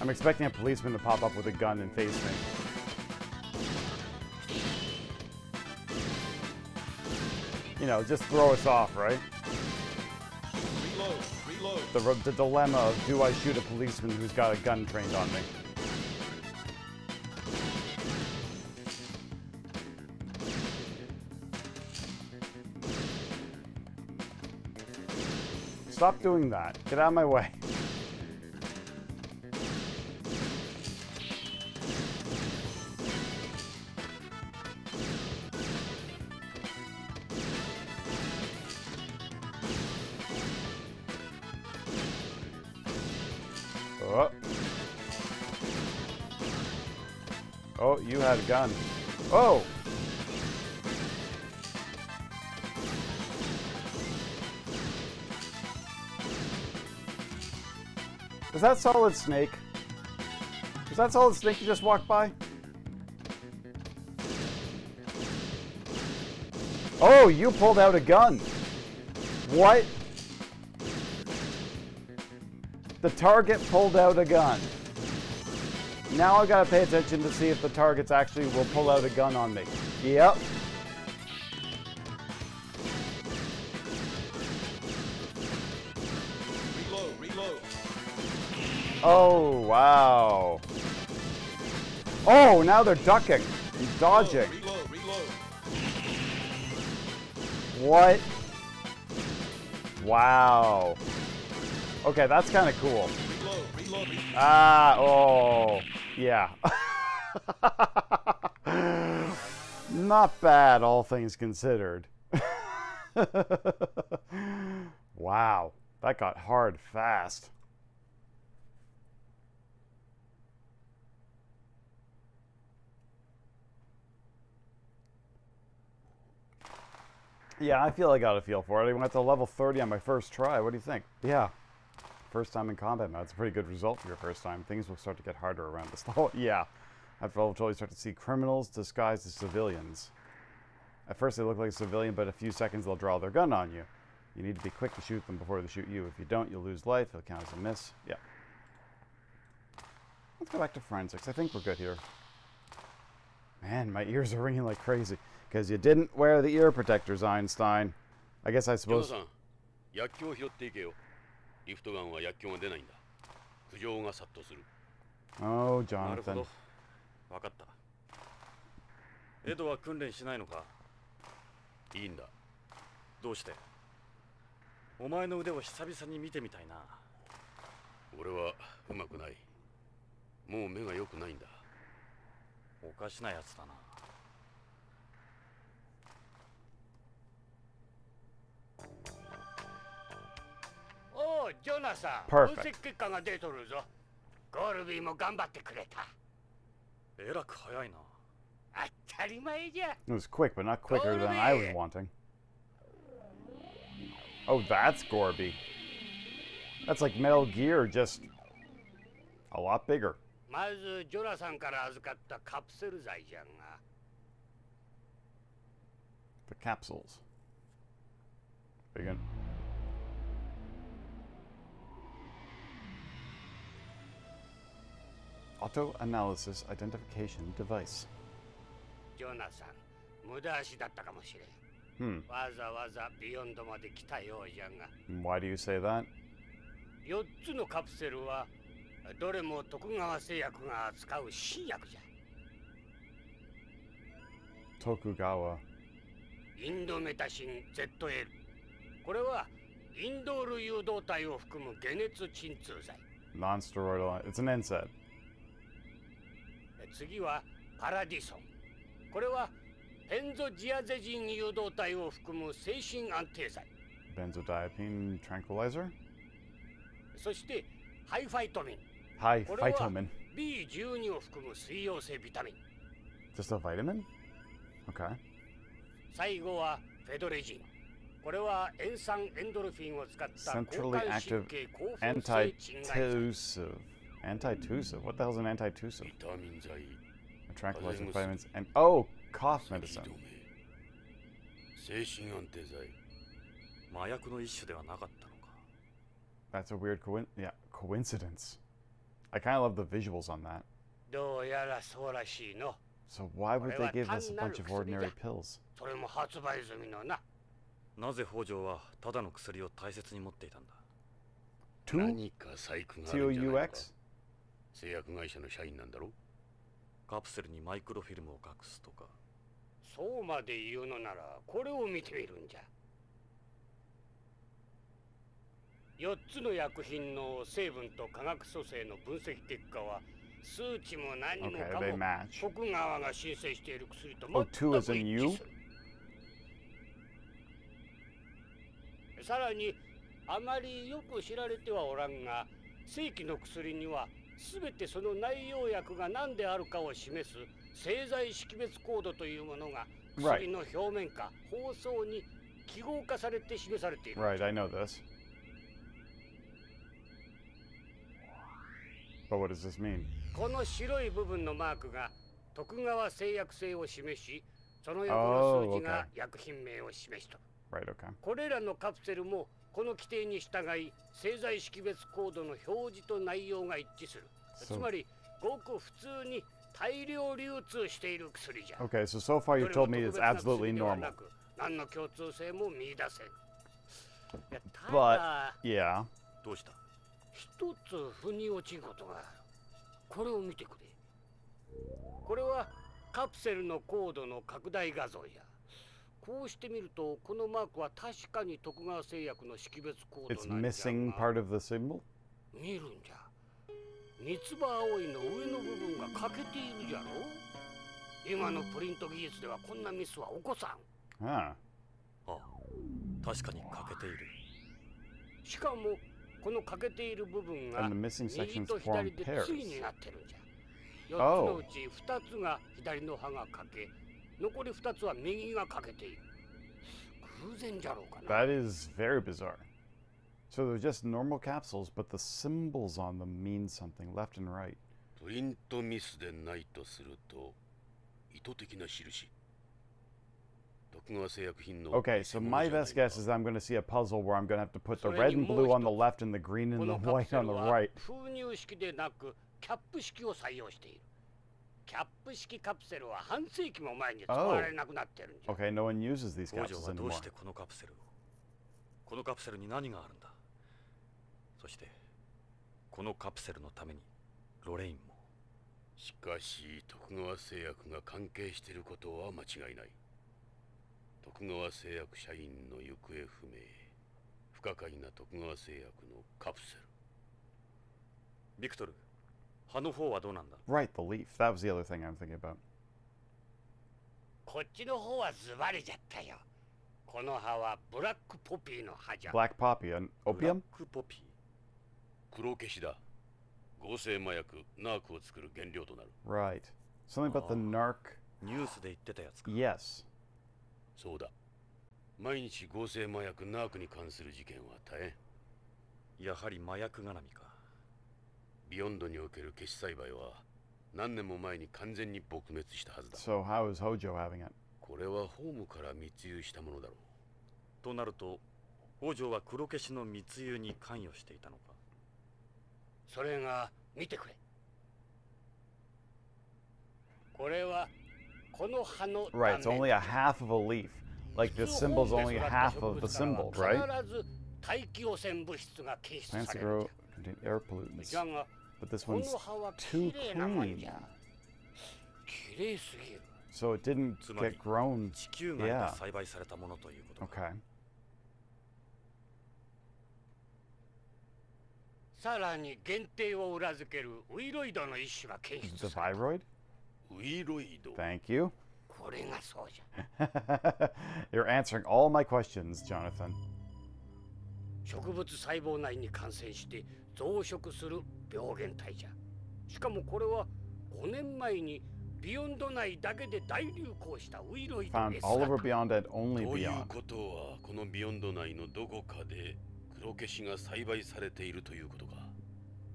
I'm expecting a policeman to pop up with a gun and face me. You know, just throw us off, right? Reload. Reload. The dilemma of, do I shoot a policeman who's got a gun trained on me? Stop doing that. Get out of my way. Oh. Oh, you had a gun. Oh! Was that Solid Snake? Was that Solid Snake you just walked by? Oh, you pulled out a gun. What? The target pulled out a gun. Now I gotta pay attention to see if the targets actually will pull out a gun on me. Yep. Reload. Reload. Oh, wow. Oh, now they're ducking and dodging. Reload. Reload. What? Wow. Okay, that's kind of cool. Reload. Reload. Ah, oh, yeah. Not bad, all things considered. Wow, that got hard fast. Yeah, I feel I got a feel for it. I went to level 30 on my first try. What do you think? Yeah. First time in combat now. That's a pretty good result for your first time. Things will start to get harder around this level. Yeah. After level 12, you start to see criminals disguised as civilians. At first, they look like a civilian, but in a few seconds, they'll draw their gun on you. You need to be quick to shoot them before they shoot you. If you don't, you'll lose life. It'll count as a miss. Yeah. Let's go back to forensics. I think we're good here. Man, my ears are ringing like crazy. Because you didn't wear the ear protectors, Einstein. I guess I suppose... ジョナさん、薬莢を拾っていけよ。リフトガンは薬莢が出ないんだ。苦情が殺到する。 Oh, なるほ Jonathan. ど。分かった。エドは訓練しないのか？いいんだ。どうして？お前の腕を久々に見てみたいな。俺はうまくない。もう目が良くないんだ。おかしなやつだな。おうジョナサン、 Perfect. 分析結果が出とるぞ。ゴールビーも頑張ってくれた。えらく早いな。当たり前じゃ。 It was quick, but not quicker than I was wanting. Oh, that's Gorby. That's like Metal Gear, just a lot bigger. まずジョナサンから預かったカプセル剤じゃが。 The capsules. Begin. Auto analysis identification device. ジョナサン、無駄足だったかもしれん。 わざわざビヨンドまで来たようじゃが。 Why do you say that? 4つのカプセルはどれも徳川製薬が扱う新薬じゃ。 Tokugawa. インドメタシン ZL。 これはインドール誘導体を含む解熱鎮痛剤。 Non-steroidal. It's an NSAID. 次はパラディソン。これはペンゾジアゼジン誘導体を含む精神安定剤。 Benzodiazepine tranquilizer. そしてハイファイトミン。 Hi, これは phytomin. B12 を含む水溶性ビタミン。 Just a vitamin? Okay. 最後はフェドレジン。これは塩酸エンドルフィンを使った交 Centrally 感 active 神経興奮性鎮害剤。 antitussive. Antitussive? What the hell's an antitussive? ビタミン剤。 A tranquilizer, vitamins, and oh, cough 咳 medicine. 止め。精神安定剤。麻薬の一種ではなかったのか。 That's a weird coincidence. I kind of love the visuals on that. どうやらそうらしいの。 So why would they give us a bunch of ordinary pills? それも発売済みのな。なぜ北条はただの薬を大切に持っていたんだ？ Two 何か細工があるんじゃないのか。 TOUX? 製薬会社の社員なんだろ。カプセルにマイクロフィルムを隠すとか。そうまで言うのならこれを見てみるんじゃ。4つの薬品の成分と化学組成の分析結果は数値も何も Okay, か they も match. 徳川が申請している薬と Oh, 全 two く as in 一 you? 致する。さらにあまりよく知られてはおらんが、正規の薬には全てその内容薬が何であるかを示す製剤識別コードというものが薬の表面か包装に記号化されて示されている。 Right, I know this. But what does this mean? この白い部分のマークが徳川製薬性を示し、その横の数字が薬品名を示しとる。 Right, okay. これらのカプセルもこの規定に従い製剤識別コードの表示と内容が一致する。つまりごく普通に大量流通している薬じゃ。 Okay, so far you told me it's absolutely normal. 何の共通性も見出せん。いやた But, だ yeah. どうした？一つ腑に落ちんことがある。これを見てくれ。これはカプセルのコードの拡大画像じゃ。こうしてみるとこのマークは確かに徳川製薬の識別コー It's ドなんじゃ missing が part of the symbol? 見るんじゃ。三つ葉葵の上の部分が欠けているじゃろ。今のプリント技術ではこんなミスは起こさん。 Huh. ああ、確かに欠けている。しかもこの欠けている部分が And the missing 右 sections と form 左で pairs. 対になってるんじゃ。4つのうち2つが左の歯が欠け、残り2つは右が欠けている。偶然じゃろうかな。 That is very bizarre. So they're just normal capsules, but the symbols on them mean something left and right. プリントミスでないとすると意図的な印。徳川製薬品の Okay, so my best guess is I'm going to see a puzzle where I'm going to have to put the red and blue on the left and the green こ and the のカプ white セ on ル the は right. 封入式でなくキャップ式を採用している。キャップ式カプセルは半世紀も前に使われなくなってるんじゃ。 Okay, no one uses these 北条 capsules はどう anymore. してこのカプセルを？このカプセルに何があるんだ？そそしてこのカプセルのためにロレインも。しかし徳川製薬が関係していることは間違いない。徳川製薬社員の行方不明、不可解な徳川製薬のカプセル。ビクトル、葉の方はどうなんだ？ Right, the leaf. That was the other thing I'm thinking about. こっちの方はズバリじゃったよ。この葉はブラックポピーの葉じゃ。 Black poppy and ブラッ opium? クポピー。黒消しだ。合成麻薬ナークを作る原料となる。 Right. Something about the narc. ニュースで言ってたやつか。 Yes. そうだ。毎日合成麻薬ナークに関する事件は大変。やはり麻薬絡みか。ビヨンドにおける消し栽培は何年も前に完全に撲滅したはずだ。 So how is Hojo having it? これはホームから密輸したものだろう。となると、北条は黒消しの密輸に関与していたのか。それが見てくれ。これはこの葉の Right, it's only a half of a leaf. Like the symbol's only half of the symbol, right? 必ず大気汚染物質が検出 Plants さ that れる grow んじゃ。 contain air pollutants. じゃが But this この one's 葉は too 綺麗なもんじ clean. ゃ。綺麗すぎる。 So it didn't つまり get grown. 地球外で Yeah. 栽培されたものということか。 Okay. さらに限定を裏付けるウイロイドの一種が検 Is it 出 the される。 viroid? ウイロイド。 Thank you. これがそうじゃ。 You're answering all my questions, Jonathan. 植物細胞内に感染して増殖する病原体じゃ。しかもこれは5年前にビヨンド内だけで大流行したウイロイド Found です all over Beyond and only という Beyond. ことはこのビヨンド内のどこかで黒消しが栽培されているということか。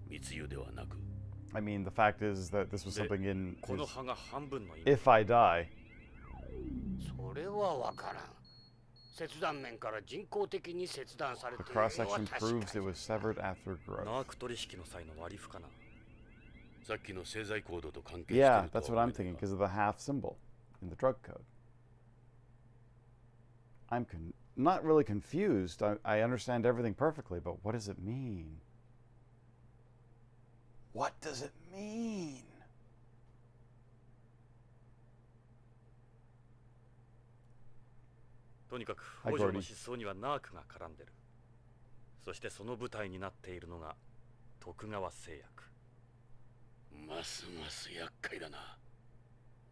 密輸ではなく。 I mean, the fact is that this was something in この his 葉が半分の意味。 If I Die. それはわからん。切断面から人工的に切断され The ているのは cross-section 確 proves か it に。 was severed after growth. ナーク取引の際の割り符かな。さっきの製剤コードと関係している Yeah, と that's は what 思 I'm えない thinking が because of the half symbol in the drug code. I'm not really confused. I understand everything perfectly, but what does it mean? What does it mean? とにかくはい北条の Gordy 失踪にはナークが絡んでる。そしてその舞台になっているのが徳川製薬。ますます厄介だな。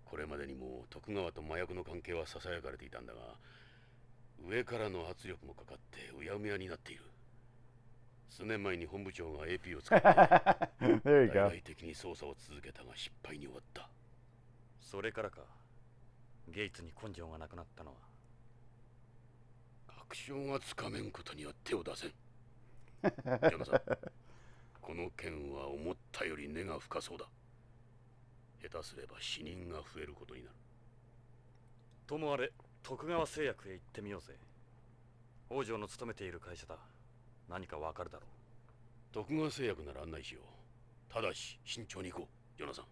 これまでにも徳川と麻薬の関係はささやかれていたんだが、上からの圧力もかかってうやむやになっている。数年前に本部長が AP を使って There you 大 go. 々的に捜査を続けたが失敗に終わった。それからか、ゲイツに根性がなくなったのは。確証がつかめんことには手を出せん。ジョナさん、この件は思ったより根が深そうだ。下手すれば死人が増えることになる。ともあれ、徳川製薬へ行ってみようぜ。北条の勤めている会社だ。何かわかるだろう。徳川製薬なら案内しよう。ただし慎重に行こう、ジョナさん。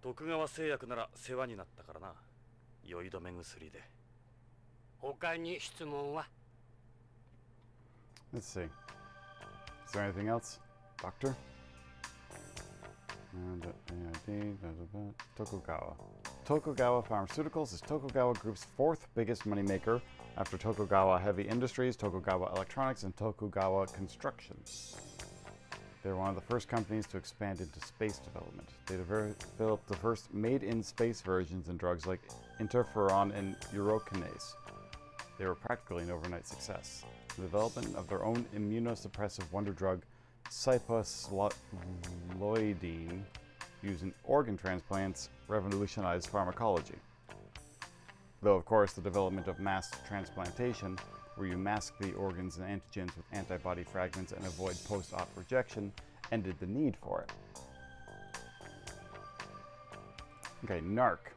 徳川製薬なら世話になったからな。酔い止め薬で。他に質問は？ Let's see. Is there anything else? Doctor? And AID, Tokugawa. Tokugawa Pharmaceuticals is Tokugawa Group's fourth biggest moneymaker after Tokugawa Heavy Industries, Tokugawa Electronics, and Tokugawa Construction. They were one of the first companies to expand into space development. They developed the first made-in-space versions in drugs like interferon and urokinase. They were practically an overnight success. The development of their own immunosuppressive wonder drug, cypasloidine, used in organ transplants, revolutionized pharmacology. Though, of course, the development of mass transplantation, where you mask the organs and antigens with antibody fragments and avoid post-op rejection, ended the need for it. Okay, NARC.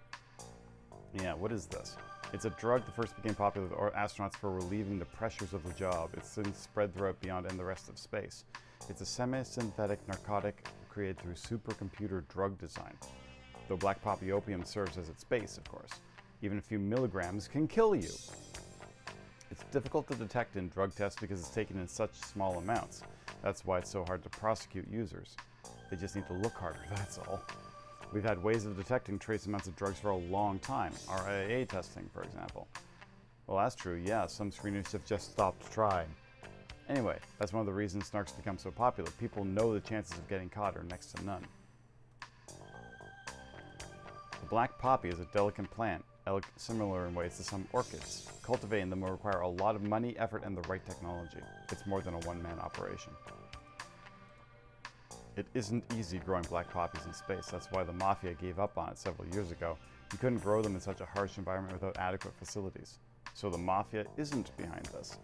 Yeah, what is this? It's a drug that first became popular with astronauts for relieving the pressures of the job. It's since spread throughout Beyond and the rest of space. It's a semi-synthetic narcotic created through supercomputer drug design. Though black poppy opium serves as its base, of course. Even a few milligrams can kill you. It's difficult to detect in drug tests because it's taken in such small amounts. That's why it's so hard to prosecute users. They just need to look harder, that's all. We've had ways of detecting trace amounts of drugs for a long time. RIA testing, for example. Well, that's true, yeah. Some screeners have just stopped trying. Anyway, that's one of the reasons snarks become so popular. People know the chances of getting caught are next to none. The black poppy is a delicate plant, similar in ways to some orchids. Cultivating them will require a lot of money, effort, and the right technology. It's more than a one-man operation. It isn't easy growing black poppies in space. That's why the Mafia gave up on it several years ago. You couldn't grow them in such a harsh environment without adequate facilities. So the Mafia isn't behind this.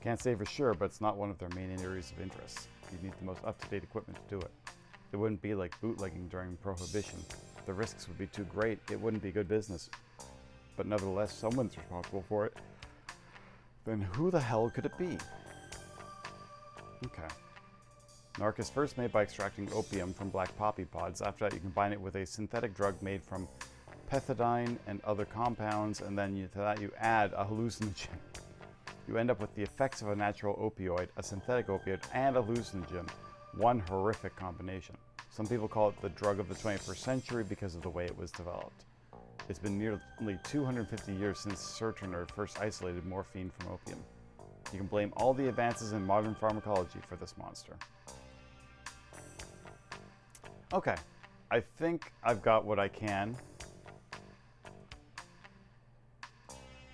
Can't say for sure, but it's not one of their main areas of interest. You'd need the most up-to-date equipment to do it. It wouldn't be like bootlegging during Prohibition. The risks would be too great. It wouldn't be good business. But nevertheless, someone's responsible for it. Then who the hell could it be? Okay. Narc is first made by extracting opium from black poppy pods. After that, you combine it with a synthetic drug made from pethidine and other compounds, and then to that you add a hallucinogen. You end up with the effects of a natural opioid, a synthetic opioid, and a hallucinogen. One horrific combination. Some people call it the drug of the 21st century because of the way it was developed. It's been nearly 250 years since Serturner first isolated morphine from opium. You can blame all the advances in modern pharmacology for this monster. Okay, I think I've got what I can.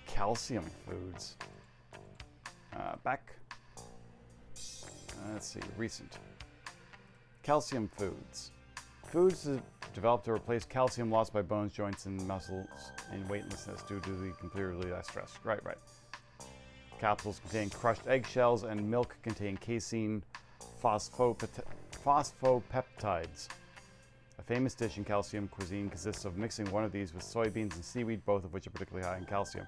Calcium foods. Back. Let's see, recent. Calcium foods. Foods developed to replace calcium lost by bones, joints, and muscles in weightlessness due to the completely less stress. Right. Capsules contain crushed eggshells, and milk contain casein phosphopeptides. A famous dish in calcium cuisine consists of mixing one of these with soybeans and seaweed, both of which are particularly high in calcium.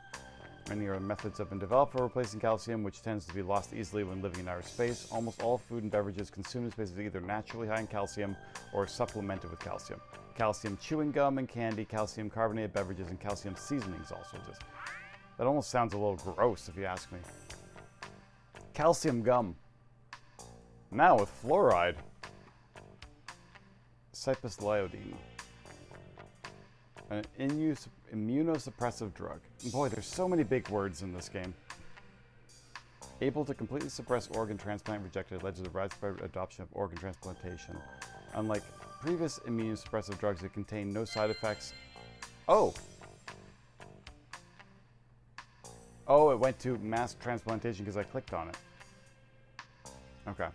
Many other methods have been developed for replacing calcium, which tends to be lost easily when living in outer space. Almost all food and beverages consumed in space are either naturally high in calcium or supplemented with calcium. Calcium chewing gum and candy, calcium carbonated beverages, and calcium seasonings also exist. That almost sounds a little gross if you ask me. Calcium gum. Now with fluoride. Cypress-lyodine. An immunosuppressive drug. Boy, there's so many big words in this game. Able to completely suppress organ transplant rejected, led to the widespread adoption of organ transplantation. Unlike previous immunosuppressive drugs that contain no side effects. Oh, it went to mass transplantation because I clicked on it. Okay.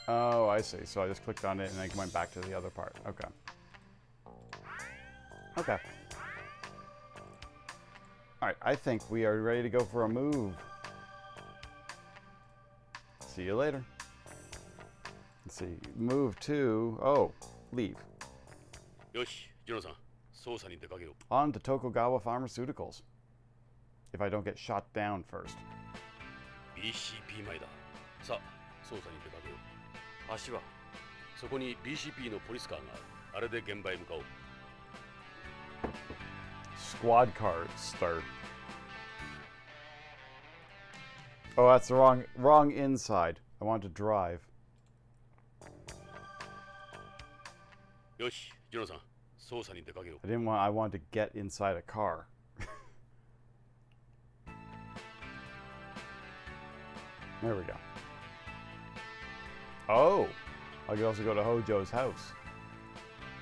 Oh, I see. So I just clicked on it and I went back to the other part. Okay. Alright, I think we are ready to go for a move. See you later. Let's see. Move to... Oh, leave. よし、ジョナさん、捜査に出かけよう。 On to Tokugawa Pharmaceuticals. If I don't get shot down first. BCP 前だ。さあ、捜査に出かけよう。足はそこに BCP のポリスカーがある。あれで現場へ向かおう。Squad car start. Oh, that's the wrong inside. I want to drive. よし、ジョナさん、捜査に出かけよう。 I wanted to get inside a car. There we go. Oh, I could also go to Hojo's house.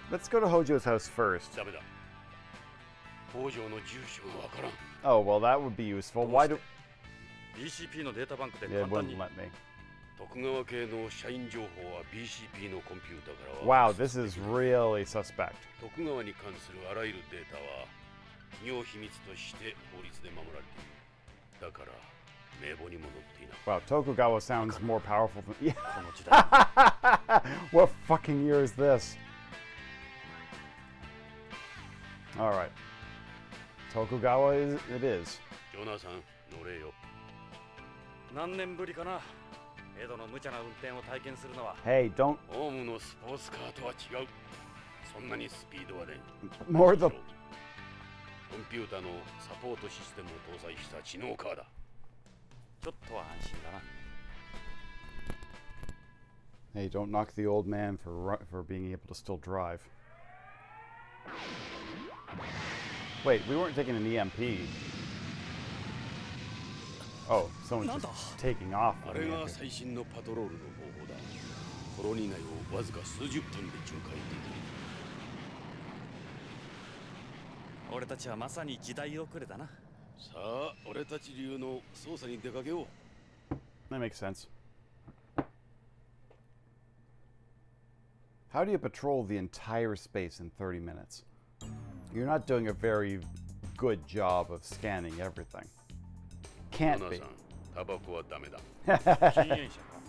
Let's go to Hojo's house first. ダメだ。北条の住所がわからん。 Oh, well, that would be useful. Why do... BCP のデータバンクで Yeah, 簡 it 単に wouldn't let me. 徳川系の社員情報は BCP のコンピューターからは Wow, this is really suspect. 徳川に関するあらゆるデータは企業秘密として法律で守られている。だから名簿にも載っていない。 Wow, Tokugawa sounds more powerful than... Yeah. この時代 What fucking year is this? Alright. Tokugawa it is. ジョナサン、乗れよ。何年ぶりかな江戸の無茶な運転を体験するのは Hey, don't... ホームのスポーツカーとは違う。そんなにスピードはね。 More the... コンピューターのサポートシステムを搭載した知能カーだ。ちょっとは安心だな。 Hey, don't knock the old man for being able to still drive. Wait, we weren't taking an EMP. Oh, someone's just taking off. あれが最新のパトロールの方法だ。コロニー内をわずか数十分で巡回できる。俺たちはまさに時代遅れだな。さあ、俺たち流の捜査に出かけよう。 That makes sense. How do you patrol the entire space in 30 minutes? You're not doing a very good job of scanning everything. Can't ナナ be. さん、タバコはダメだ。禁煙者か。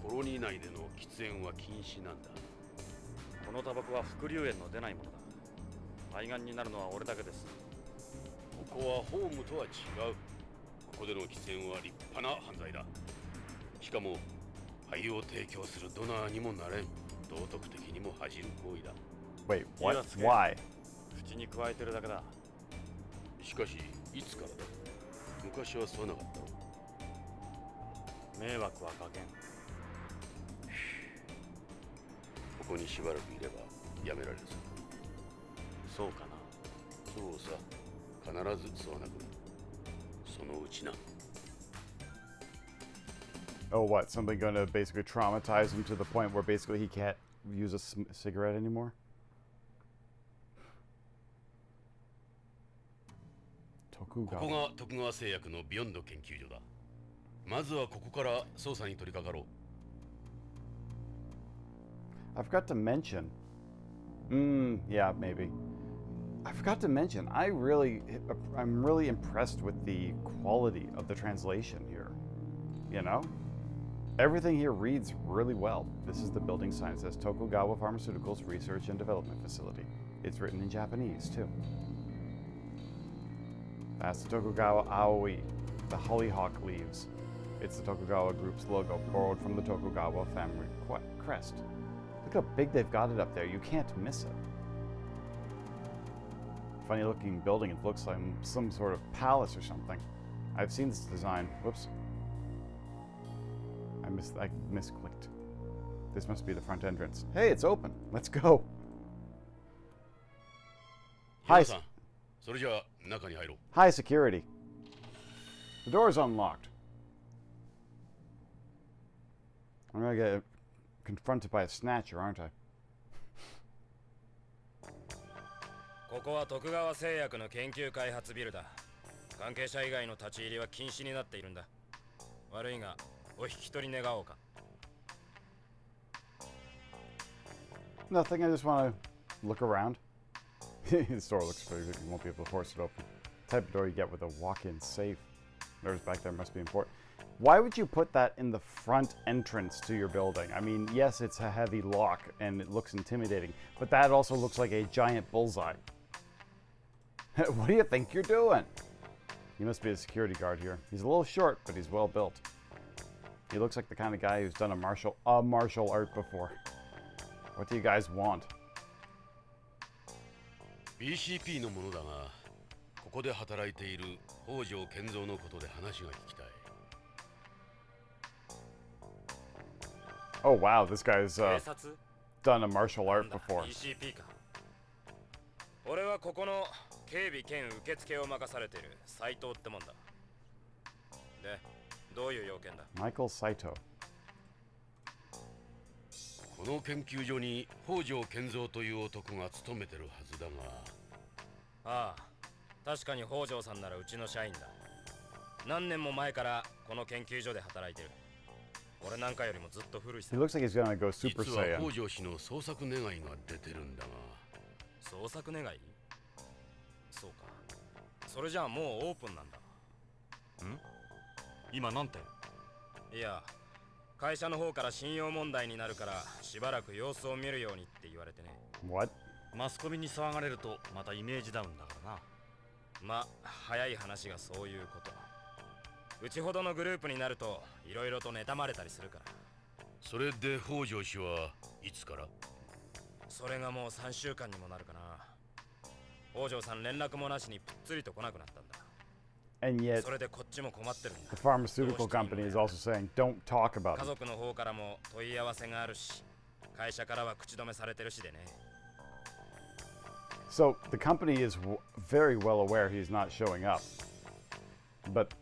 コロニー内での喫煙は禁止なんだ。このタバコは副流煙の出ないものだ。肺がんになるのは俺だけです。ここはホームとは違う。ここでの喫煙は立派な犯罪だ。しかも肺を提供するドナーにもなれん。道徳的にも恥じる行為だ。 Wait, what? Yeah, that's good. Why? 口に加えてるだけだ。しかし、いつからだ。昔はそうなかったろ。迷惑は加減。ここにしばらくいればやめられるさ。そうかな。そうさ、必ず吸わなくなる。そのうちな。 Oh, what? Something gonna basically traumatize him to the point where basically he can't use a cigarette anymore? Tokugawa. ここが徳川製薬のビヨンド研究所だ。まずはここから捜査に取り掛かろう。 I forgot to mention. Yeah, maybe. I forgot to mention. I'm really impressed with the quality of the translation here. You know? Everything here reads really well. This is the building sign. It says Tokugawa Pharmaceuticals Research and Development Facility. It's written in Japanese, too. That's the Tokugawa Aoi, the hollyhock leaves. It's the Tokugawa Group's logo, borrowed from the Tokugawa family crest. Look how big they've got it up there. You can't miss it. Funny looking building. It looks like some sort of palace or something. I've seen this design. Whoops. I misclicked. This must be the front entrance. Hey, it's open. Let's go. 皆さん、それじゃあ中に入ろう。 Hi, security. The door's unlocked. I'm gonna get confronted by a snatcher, aren't I? ここは徳川製薬の研究開発ビルだ。関係者以外の立ち入りは禁止になっているんだ。悪いが、お引き取り願おうか。Nothing, I just want to look around. This door looks pretty good. You won't be able to force it open. Type of door you get with a walk-in safe. Whatever's back there must be important. Why would you put that in the front entrance to your building? I mean, yes, it's a heavy lock and it looks intimidating, but that also looks like a giant bullseye. What do you think you're doing? He must be a security guard here. He's a little short, but he's well built. He looks like the kind of guy who's done a martial art before. What do you guys want? BCP のものだが、ここで働いている北条健三のことで話が聞きたい。Oh wow, this guy's 警察 done a martial art before. BCP か。俺はここの警備兼受付を任されている斉藤ってもんだ。で、どういう要件だ？ Michael Saito. この研究所に北条健三という男が勤めてるはずだが。ああ、確かに北条さんならうちの社員だ。何年も前からこの研究所で働いてる。俺なんかよりもずっと古いさ。 He looks like he's gonna go Super 実は Saiyan. 北条氏の捜索願いが出てるんだが。捜索願い？そうか。それじゃあもうオープンなんだ。ん？今なんて？いや、会社の方から信用問題になるからしばらく様子を見るようにって言われてね。 What? マスコミに騒がれるとまたイメージダウンだからな。ま、早い話がそういうこと。うちほどのグループになるといろいろと妬まれたりするから。それで北条氏はいつから？それがもう3週間にもなるかな。王城さん連絡もなしにぷっつりと来なくなったんだ。 And yet, それでこっちも困ってるんだ。 the pharmaceutical company is also saying, don't talk about 家 it. 族の方からも問い合わせがあるし、会社からは口止めされてるしでね。 So the company is very well aware he's not showing up, but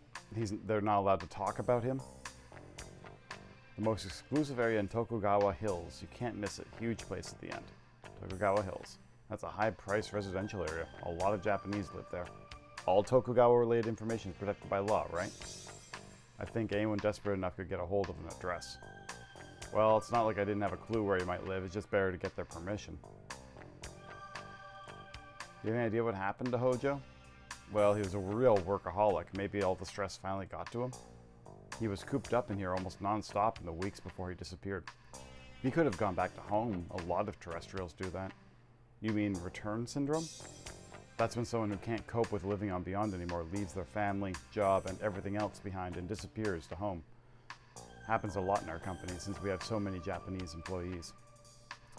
they're not allowed to talk about him. The most exclusive area in Tokugawa Hills. You can't miss it. Huge place at the end. Tokugawa Hills. That's a high-priced residential area. A lot of Japanese live there. All Tokugawa-related information is protected by law, right? I think anyone desperate enough could get a hold of an address. Well, it's not like I didn't have a clue where he might live. It's just better to get their permission. Do you have any idea what happened to Hojo? Well, he was a real workaholic. Maybe all the stress finally got to him. He was cooped up in here almost non-stop in the weeks before he disappeared. He could have gone back to home. A lot of terrestrials do that. You mean return syndrome? That's when someone who can't cope with living on Beyond anymore leaves their family, job, and everything else behind and disappears to home. Happens a lot in our company since we have so many Japanese employees.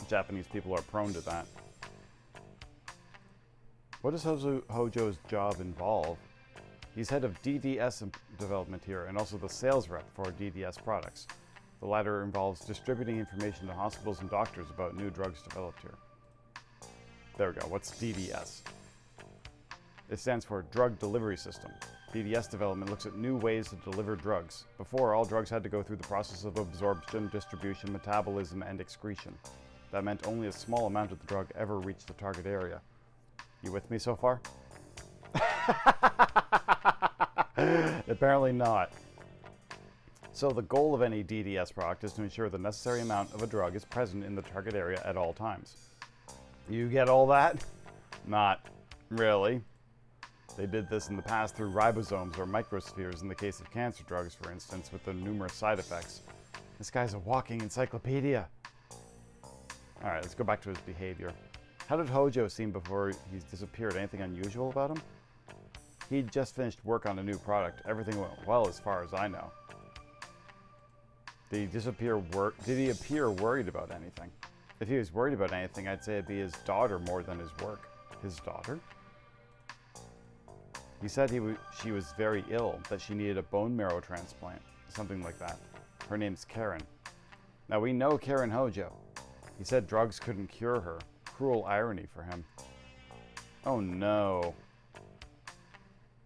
Japanese people are prone to that. What does Hojo's job involve? He's head of DDS development here and also the sales rep for DDS products. The latter involves distributing information to hospitals and doctors about new drugs developed here. There we go. What's DDS? It stands for Drug Delivery System. DDS development looks at new ways to deliver drugs. Before, all drugs had to go through the process of absorption, distribution, metabolism, and excretion. That meant only a small amount of the drug ever reached the target area. You with me so far? Apparently not. So the goal of any DDS product is to ensure the necessary amount of a drug is present in the target area at all times. You get all that? Not really. They did this in the past through ribosomes or microspheres in the case of cancer drugs, for instance, with the numerous side effects. This guy's a walking encyclopedia. Alright, let's go back to his behavior. How did Hojo seem before he's disappeared? Anything unusual about him? He'd just finished work on a new product. Everything went well as far as I know. Did he appear worried about anything? If he was worried about anything, I'd say it'd be his daughter more than his work. His daughter? He said she was very ill, that she needed a bone marrow transplant. Something like that. Her name's Karen. Now we know Karen Hojo. He said drugs couldn't cure her. Cruel irony for him. Oh no.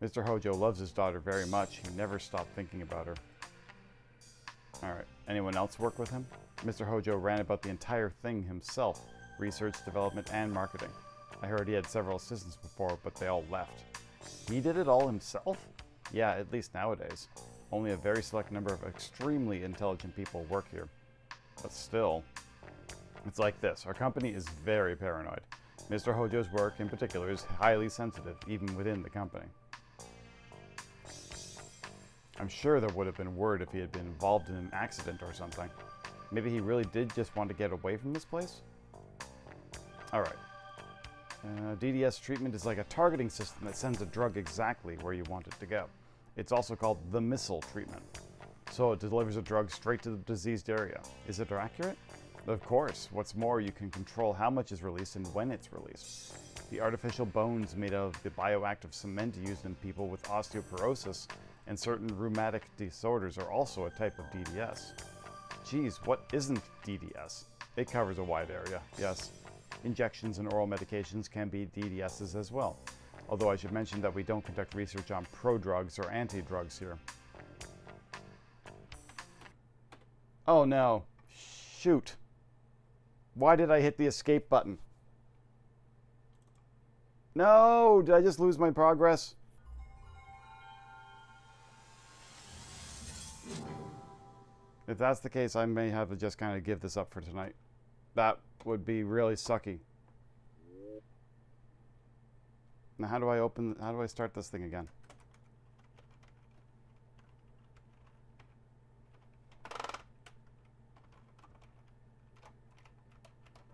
Mr. Hojo loves his daughter very much. He never stopped thinking about her. Alright, anyone else work with him? Mr. Hojo ran about the entire thing himself. Research, development, and marketing. I heard he had several assistants before, but they all left. He did it all himself? Yeah, at least nowadays. Only a very select number of extremely intelligent people work here. But still, it's like this. Our company is very paranoid. Mr. Hojo's work in particular is highly sensitive, even within the company. I'm sure there would have been word if he had been involved in an accident or something. Maybe he really did just want to get away from this place? Alright. DDS treatment is like a targeting system that sends a drug exactly where you want it to go. It's also called the missile treatment. So it delivers a drug straight to the diseased area. Is it accurate? Of course. What's more, you can control how much is released and when it's released. The artificial bones made out of the bioactive cement used in people with osteoporosis and certain rheumatic disorders are also a type of DDS. Geez, what isn't DDS? It covers a wide area, yes. Injections and oral medications can be DDSs as well, although I should mention that we don't conduct research on pro-drugs or anti-drugs here. Oh no. Shoot. Why did I hit the escape button? No! Did I just lose my progress? If that's the case, I may have to just kind of give this up for tonight. That would be really sucky. Now how do I start this thing again?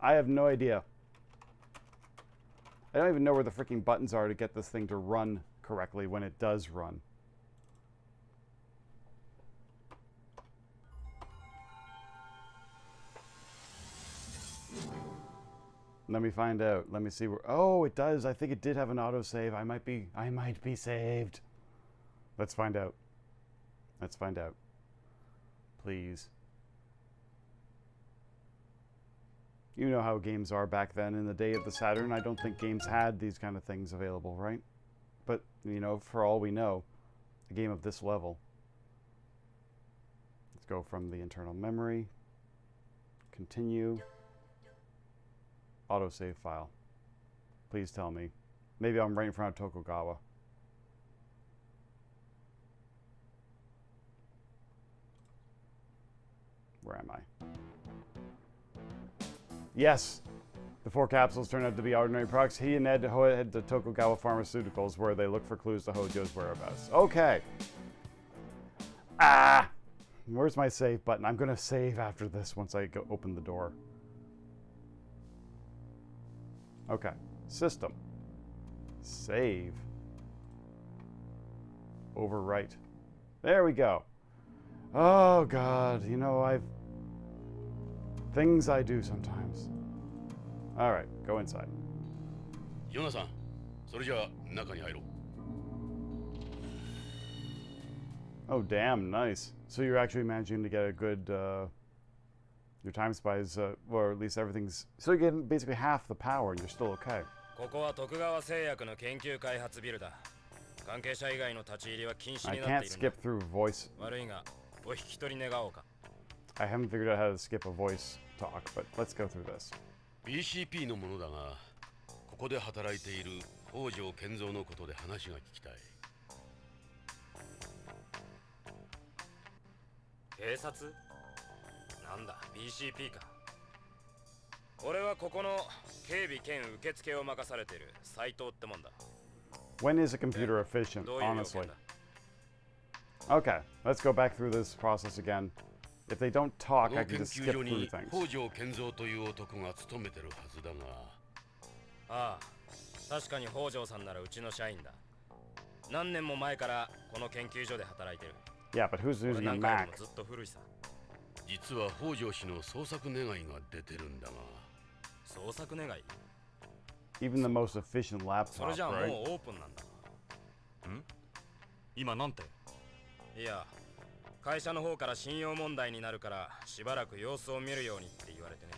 I have no idea. I don't even know where the freaking buttons are to get this thing to run correctly when it does run. Let me find out. Let me see where. Oh, it does. I think it did have an autosave. I might be saved. Let's find out. Let's find out. Please. You know how games are back then in the day of the Saturn. I don't think games had these kind of things available, right? But, you know, for all we know, a game of this level. Let's go from the internal memory. Continue. Autosave file. Please tell me. Maybe I'm right in front of Tokugawa. Where am I? Yes! The 4 capsules turned out to be ordinary products. He and Ed head to Tokugawa Pharmaceuticals where they look for clues to Hojo's whereabouts. Okay! Ah! Where's my save button? I'm going to save after this once I go open the door. Okay. System. Save. Overwrite. There we go. Oh, God. You know, things I do sometimes. All right. Go inside. ヨナさん、それじゃあ中に入ろう。 Oh, damn. Nice. So you're actually managing to get a good... your time spies, or at least everything's... So you're getting basically half the power and you're still okay. ここは徳川製薬の研究開発ビルだ。関係者以外の立ち入りは禁止 I になっ can't ているんだ。 skip through voice. 悪いが、お引き取り願おうか。 I haven't figured out how to skip a voice talk, but let's go through this. BCP のものだが、ここで働いている北条健三のことで話が聞きたい。警察？なんだ、BCP か。俺はここの警備兼受付を任されている斉藤ってもんだ。 When is a computer efficient, どういう要 honestly? 件だ？ Okay, let's go back through this process again. If they don't こ talk, I の can 研 just 究 skip 所 through に things. 北条健三という男が勤めてるはずだが。ああ、確かに北条さんならうちの社員だ。何年も前からこの研究所で働いてる。 Yeah, but who's 俺 using な a んかより Mac? もずっと古いさ。実は北条氏の捜索願いが出てるんだが。捜索願い？ Even the most efficient それ laptop, じゃあもう right? オープンなんだ。今なんて？いや、会社の方から信用問題になるからしばらく様子を見るようにって言われてね。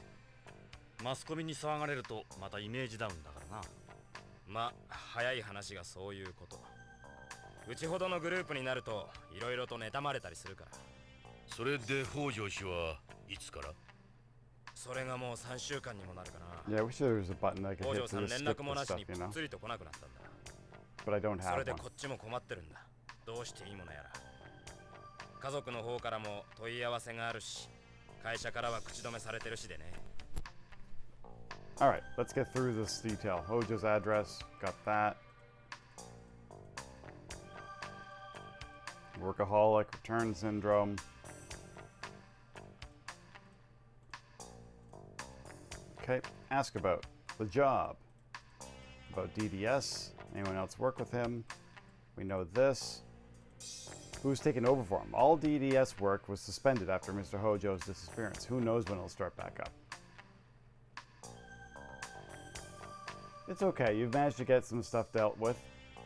マスコミに騒がれるとまたイメージダウンだからな。まあ、早い話がそういうこと。うちほどのグループになるといろいろと妬まれたりするから。それで北条氏はいつから？それがもう3週間にもなるかな。 Yeah, I wish there was a button I could 北 hit 条さ to ん just 連 skip 絡も the なし stuff, に you ぷっ know? つりと来なくなったんだ。 But I don't それ have で one. こっちも困ってるんだ。どうしていいものやら。家族の方からも問い合わせがあるし、会社からは口止めされてるしでね。 Alright, let's get through this detail. Hojo's address, got that. Workaholic, return syndrome. Okay, ask about the job. About DDS. Anyone else work with him? We know this. Who's taken over for him? All DDS work was suspended after Mr. Hojo's disappearance. Who knows when it'll start back up? It's okay. You've managed to get some stuff dealt with.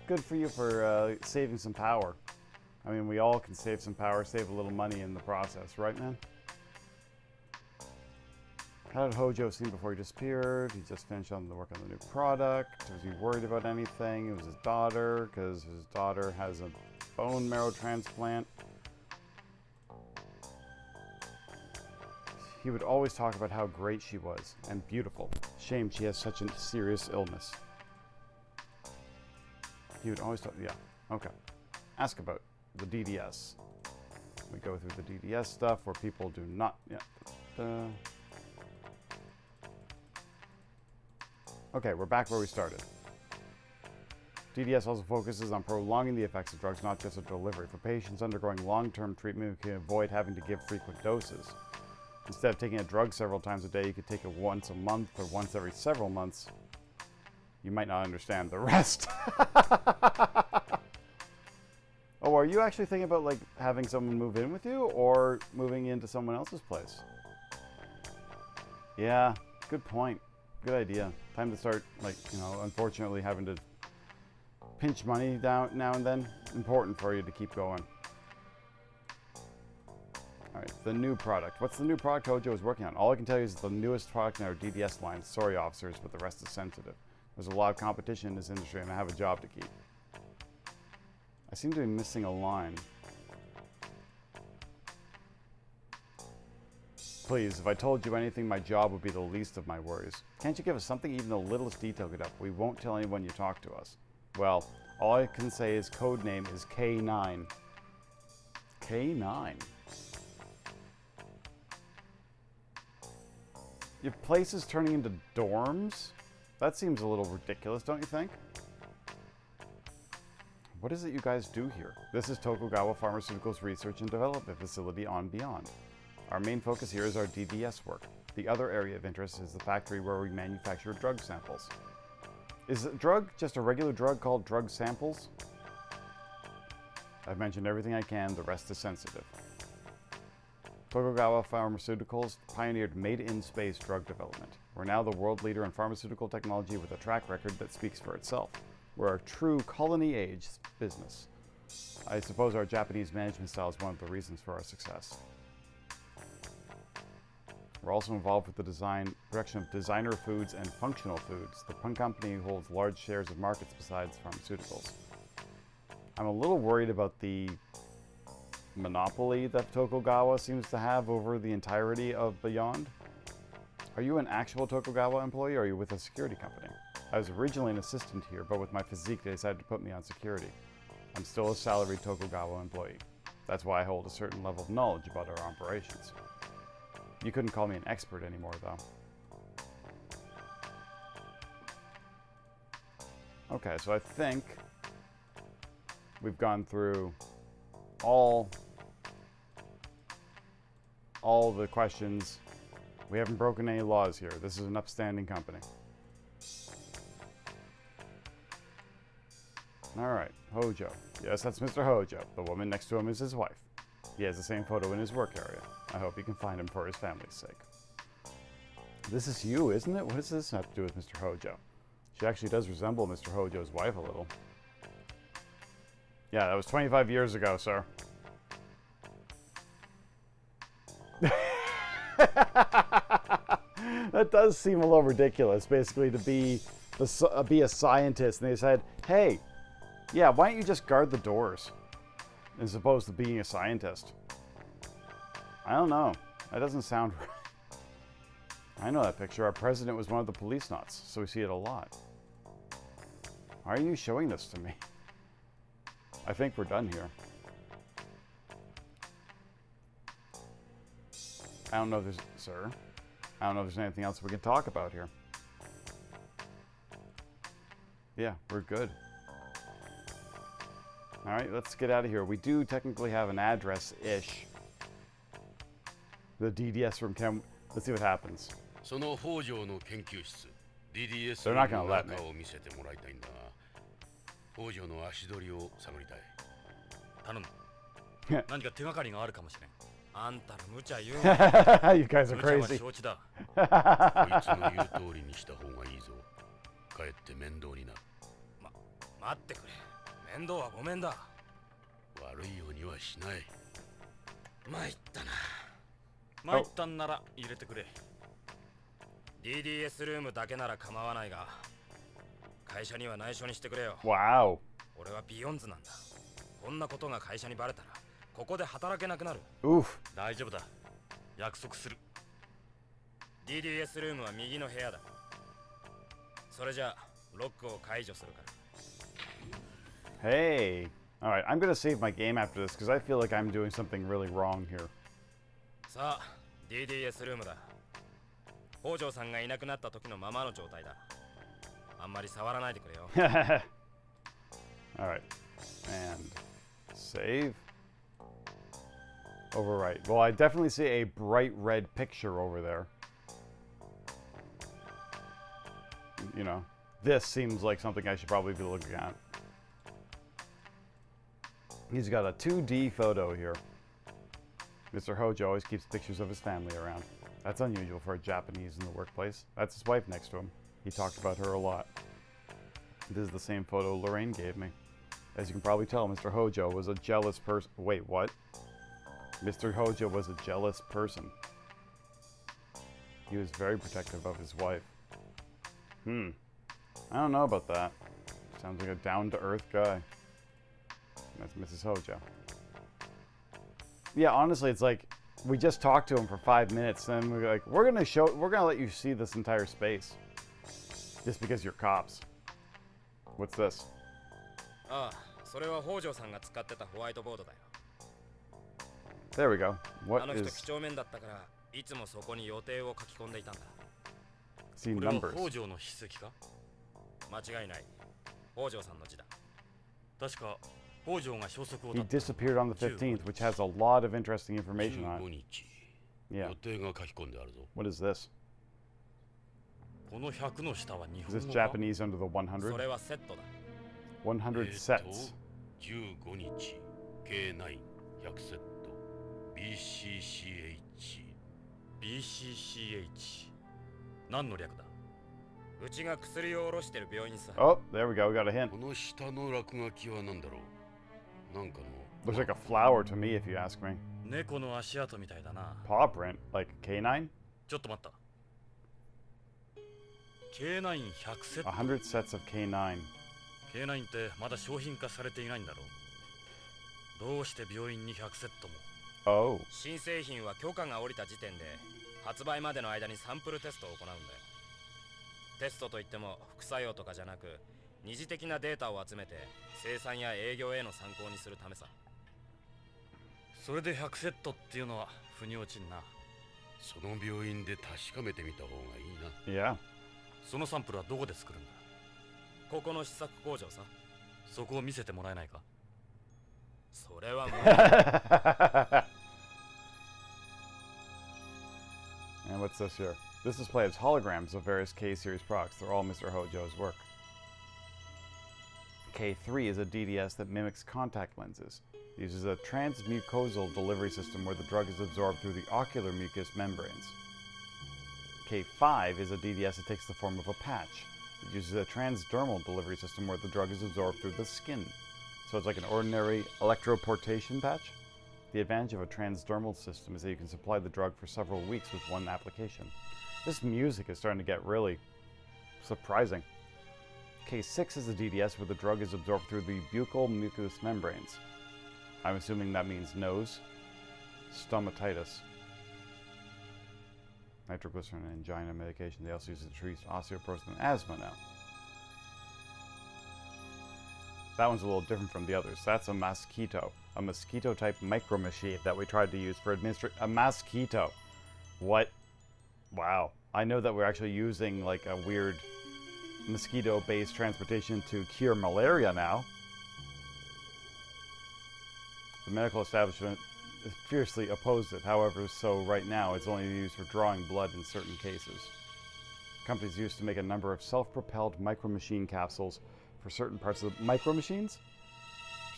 Good for you for saving some power. I mean, we all can save some power, save a little money in the process, right, man? How did Hojo seem before he disappeared? He just finished on the work on the new product. Was he worried about anything? It was his daughter, because his daughter has a bone marrow transplant. He would always talk about how great she was and beautiful. Shame she has such a serious illness. He would always talk, yeah, okay. Ask about the DDS. We go through the DDS stuff where people do not, yeah. Okay, we're back where we started. DDS also focuses on prolonging the effects of drugs, not just a delivery. For patients undergoing long-term treatment, we can avoid having to give frequent doses. Instead of taking a drug several times a day, you could take it once a month or once every several months. You might not understand the rest. Oh, are you actually thinking about like having someone move in with you or moving into someone else's place? Yeah, good point. Good idea. Time to start, like, you know, unfortunately having to pinch money down now and then. Important for you to keep going. Alright, the new product. What's the new product Hojo is working on? All I can tell you is the newest product in our DDS line, Sorry Officers, but the rest is sensitive. There's a lot of competition in this industry and I have a job to keep. I seem to be missing a line. Please, if I told you anything, my job would be the least of my worries. Can't you give us something even the littlest detail could help? We won't tell anyone you talk to us. Well, all I can say is code name is K9. K9? Your place is turning into dorms? That seems a little ridiculous, don't you think? What is it you guys do here? This is Tokugawa Pharmaceuticals Research and Development Facility on Beyond. Our main focus here is our DDS work. The other area of interest is the factory where we manufacture drug samples. Is a drug just a regular drug called drug samples? I've mentioned everything I can, the rest is sensitive. Tokugawa Pharmaceuticals pioneered made-in-space drug development. We're now the world leader in pharmaceutical technology with a track record that speaks for itself. We're a true colony-age business. I suppose our Japanese management style is one of the reasons for our success. We're also involved with the production of designer foods and functional foods. The Pun Company holds large shares of markets besides pharmaceuticals. I'm a little worried about the monopoly that Tokugawa seems to have over the entirety of Beyond. Are you an actual Tokugawa employee or are you with a security company? I was originally an assistant here, but with my physique they decided to put me on security. I'm still a salaried Tokugawa employee. That's why I hold a certain level of knowledge about our operations. You couldn't call me an expert anymore, though. Okay, so I think we've gone through all the questions. We haven't broken any laws here. This is an upstanding company. Alright, Hojo. Yes, that's Mr. Hojo. The woman next to him is his wife. He has the same photo in his work area. I hope you can find him for his family's sake. This is you, isn't it? What does this have to do with Mr. Hojo? She actually does resemble Mr. Hojo's wife a little. Yeah, that was 25 years ago, sir. That does seem a little ridiculous, basically, to be a scientist. And they said, hey, yeah, why don't you just guard the doors as opposed to being a scientist? I don't know. That doesn't sound right. I know that picture. Our president was one of the Policenauts, so we see it a lot. Why are you showing this to me? I think we're done here. I don't know if there's... Sir? I don't know if there's anything else we can talk about here. Yeah, we're good. Alright, let's get out of here. We do technically have an address-ish. The DDS room can... Let's see what happens. その北条の研究室 DDS They're not gonna の let me. 中を見せてもらいたいんだが北条の足取りを探りたい頼む何か手がかりがあるかもしれんあんたら無茶言う You guys are 無茶は crazy. 承知だこいつの言う通りにした方がいいぞかえって面倒になる待ってくれ面倒はごめんだ悪いようにはしない参ったな参ったんなら入れてくれ DDS ルームだけなら構わないが会社には内緒にしてくれよ Wow. 俺はビヨンズなんだこんなことが会社にバレたらここで働けなくなる Oof. 大丈夫だ約束する DDS ルームは右の部屋だそれじゃあロックを解除するから Hey. Alright, I'm gonna save my game after this because I feel like I'm doing something really wrong here. さあ DDS ルームだ北条さんがいなくなった時のままの状態だあんまり触らないでくれよ Alright. And save. Overwrite. Well, I definitely see a bright red picture over there. You know, this seems like something I should probably be looking at. He's got a 2D photo here. Mr. Hojo always keeps pictures of his family around. That's unusual for a Japanese in the workplace. That's his wife next to him. He talked about her a lot. This is the same photo Lorraine gave me. As you can probably tell, Mr. Hojo was a jealous person. Wait, what? Mr. Hojo was a jealous person. He was very protective of his wife. I don't know about that. Sounds like a down-to-earth guy. That's Mrs. Hojo. Yeah, honestly, it's like we just talked to him for 5 minutes, and we're like, we're gonna let you see this entire space, just because you're cops. What's this? ああ、それは北条さんが使ってたホワイトボードだよ。 There we go. あ What の人 is 几帳面だったから、いつもそこに予定を書き込んでいたんだ。 see これは numbers? 北条の筆跡か？間違いない。北条さんの字だ。確か北条が消息を He 絶った disappeared on the 15th, which has a lot of interesting information on 15 it. 日 Yeah. 予定が書き込んであるぞ。 What is this? この100の下は日 Is 本 this 語か？ Japanese under the そ 100? れはセットだ。 100 sets. 15日 K9 100セット BCCH BCCH 何の略だ？うちが薬を卸してる病院さ。 Oh, there we go. We got a hint. この下の落書きは何だろう。なんかの Looks like a flower to me, if you ask me. 猫の足跡みたいだな。 Paw print, like K9? ちょっと待った。K9100 セット。 100 sets of K9. K9 ってまだ商品化されていないんだろう。どうして病院に100セットも？ Oh. 新製品は許可が下りた時点で発売までの間にサンプルテストを行うんだよ。テストといっても副作用とかじゃなく二次的なデータを集めて生産や営業への参考にするためさ。それで100セットっていうのは腑に落ちんな。その病院で確かめてみた方がいいな。 Yeah. そのサンプルはどこで作るんだ？ここの試作工場さ。そこを見せてもらえないか？それはもう And what's this here? This display has holograms of various K-series products. They're all Mr. Hojo's work. K3 is a DDS that mimics contact lenses. It uses a transmucosal delivery system where the drug is absorbed through the ocular mucous membranes. K5 is a DDS that takes the form of a patch. It uses a transdermal delivery system where the drug is absorbed through the skin. So it's like an ordinary electroportation patch. The advantage of a transdermal system is that you can supply the drug for several weeks with one application. This music is starting to get really surprising. K6 is a DDS where the drug is absorbed through the buccal mucous membranes. I'm assuming that means nose. Stomatitis. Nitroglycerin and angina medication. They also use it to treat osteoporosis and asthma now. That one's a little different from the others. That's a mosquito type micro machine that we tried to use for administering a mosquito. What? Wow. I know that we're actually using like a weird mosquito-based transportation to cure malaria now. The medical establishment fiercely opposed it, however, so right now it's only used for drawing blood in certain cases. Companies used to make a number of self-propelled micro-machine capsules for certain parts of the micro-machines?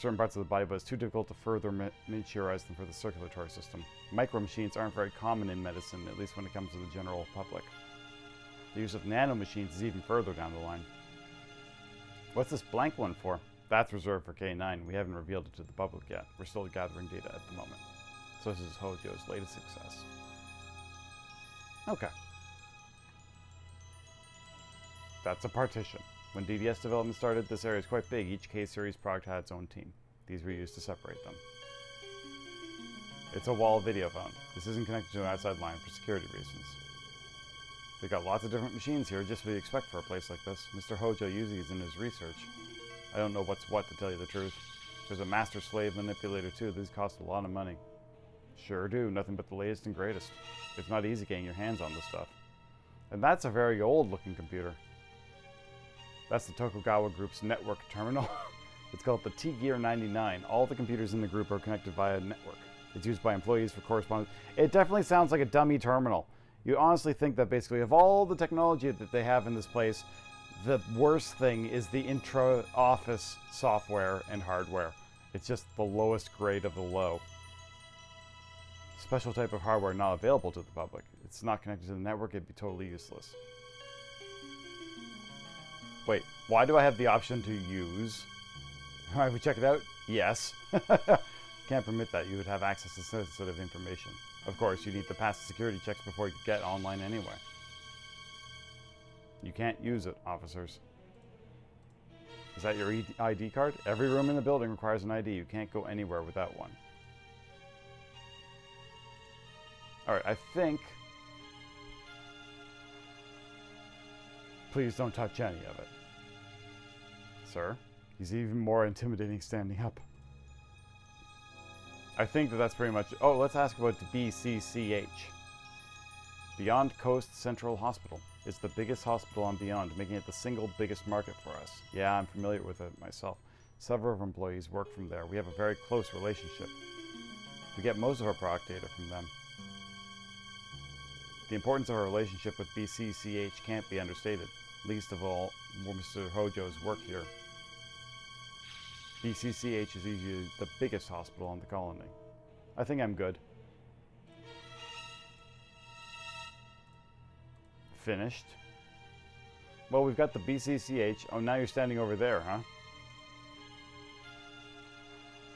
Certain parts of the body, but it's too difficult to further miniaturize them for the circulatory system. Micro-machines aren't very common in medicine, at least when it comes to the general public. The use of nanomachines is even further down the line. What's this blank one for? That's reserved for K9. We haven't revealed it to the public yet. We're still gathering data at the moment. So this is Hojo's latest success. Okay. That's a partition. When DDS development started, this area is quite big. Each K-series product had its own team. These were used to separate them. It's a wall video phone. This isn't connected to an outside line for security reasons. They've got lots of different machines here, just what you expect for a place like this. Mr. Hojo uses these in his research. I don't know what's what, to tell you the truth. There's a master-slave manipulator too. These cost a lot of money. Sure do. Nothing but the latest and greatest. It's not easy getting your hands on this stuff. And that's a very old-looking computer. That's the Tokugawa Group's network terminal. It's called the T-Gear 99. All the computers in the group are connected via a network. It's used by employees for correspondence. It definitely sounds like a dummy terminal. You honestly think that basically of all the technology that they have in this place, the worst thing is the intra-office software and hardware. It's just the lowest grade of the low. Special type of hardware not available to the public. It's not connected to the network, it'd be totally useless. Wait, why do I have the option to use? Alright, we check it out? Yes. Can't permit that. You would have access to sensitive information. Of course, you need to pass the security checks before you get online anyway. You can't use it, officers. Is that your ID card? Every room in the building requires an ID. You can't go anywhere without one. Alright, I think... Please don't touch any of it. Sir? He's even more intimidating standing up. I think that's pretty much... Oh, let's ask about the BCCH. Beyond Coast Central Hospital. It's the biggest hospital on Beyond, making it the single biggest market for us. Yeah, I'm familiar with it myself. Several of our employees work from there. We have a very close relationship. We get most of our product data from them. The importance of our relationship with BCCH can't be understated, least of all Mr. Hojo's work here. BCCH is usually the biggest hospital on the colony. I think I'm good. Finished. Well, we've got the BCCH. Oh, now you're standing over there, huh?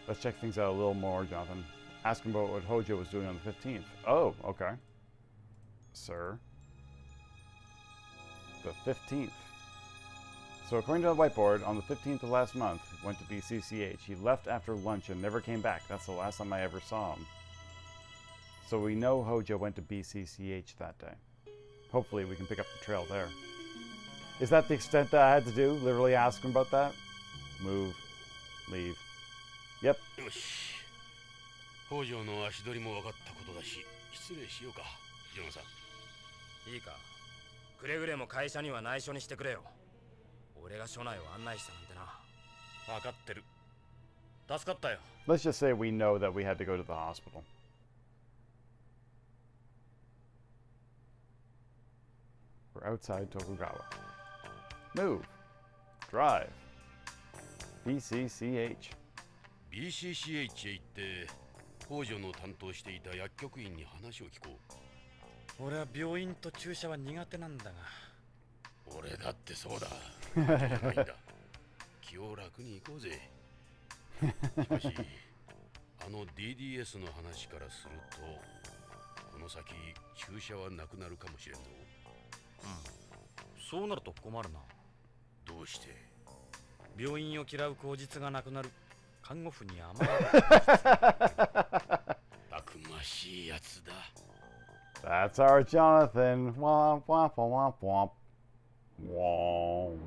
Let's check things out a little more, Jonathan. Ask him about what Hojo was doing on the 15th. Oh, okay. Sir. The 15th. So according to the whiteboard, on the 15th of last month, he went to BCCH. He left after lunch and never came back. That's the last time I ever saw him. So we know Hojo went to BCCH that day. Hopefully we can pick up the trail there. Is that the extent that I had to do? Literally ask him about that? Move. Leave. Yep. よし。北条の足取りも分かったことだし、失礼しようか、ジョンさん。いいか、くれぐれも会社には内緒にしてくれよ。俺が署内を案内したなんてな。分かってる。助かったよ。Let's just say we know that we had to go to the hospital. We're outside Tokugawa. Move. Drive. BCCH. BCCH へ行って北条の担当していた薬局員に話を聞こう。俺は病院と注射は苦手なんだが。俺だってそうだ。じゃないんだ。気を楽に行こうぜ。しかし、あの DDS の話からすると、この先注射はなくなるかもしれんぞ。そうなると困るな。どうして？病院を嫌う口実がなくなる。看護婦に甘えたくましいやつだ。That's our Jonathan. Womp womp womp womp. Womp.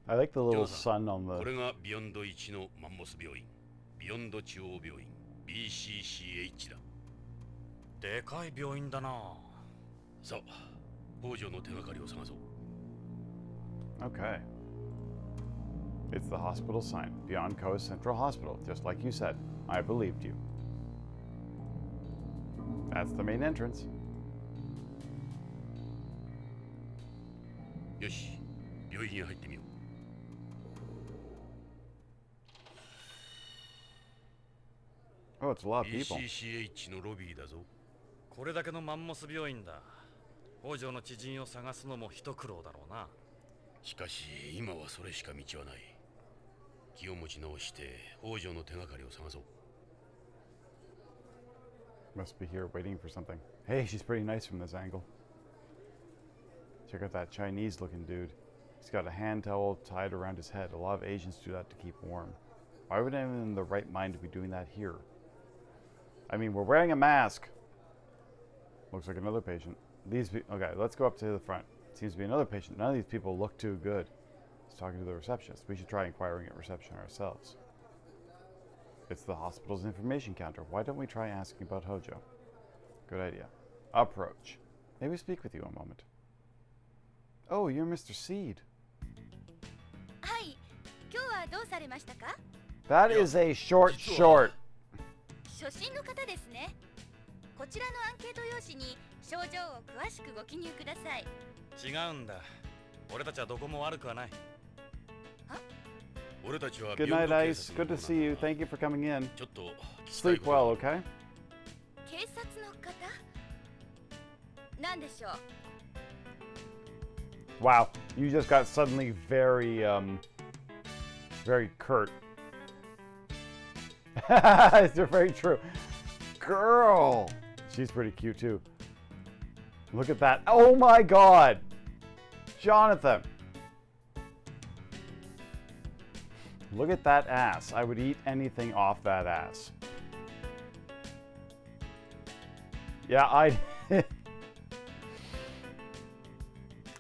I like the little sun on こ the... れがビヨンド1のマンモス病院、ビヨンド中央病院、BCCH だ。でかい病院だな。さあ、北条の手がかりを探そう。Okay. It's the hospital sign. Beyond Coast Central Hospital. Just like you said. I believed you. That's the main entrance. よし、病院へ入ってみよう。Oh, it's a lot of people. BCCH のロビーだぞ。これだけのマンモス病院だ。北条の知人を探すのも一苦労だろうな。しかし今はそれしか道はない。気を持ち直して北条の手がかりを探そう。Must be here waiting for something. Hey, she's pretty nice from this angle. Check out that Chinese looking dude. He's got a hand towel tied around his head. A lot of Asians do that to keep warm. Why would anyone in the right mind be doing that here? I mean, we're wearing a mask. Looks like another patient. Okay, let's go up to the front. Seems to be another patient. None of these people look too good. He's talking to the receptionist. We should try inquiring at reception ourselves. It's the hospital's information counter. Why don't we try asking about Hojo? Good idea. Approach. May we speak with you a moment? Oh, you're Mr. Seed. Hi. 今日はどうされましたか? That is a short. 初心の方ですね。こちらのアンケート用紙に症状を詳しくご記入ください。違うんだ。俺たちはどこも悪くはない。俺たちは Good ビヨン night, ド警 Ice. 察 Good の to see you. Thank you for coming in. ちょっと聞きたい Sleep ことが well, okay? 警察の方なんでしょう。 Wow, you just got suddenly very, very curt. It's very true. Girl! She's pretty cute too. Look at that. Oh my god! Jonathan! Look at that ass. I would eat anything off that ass. Yeah,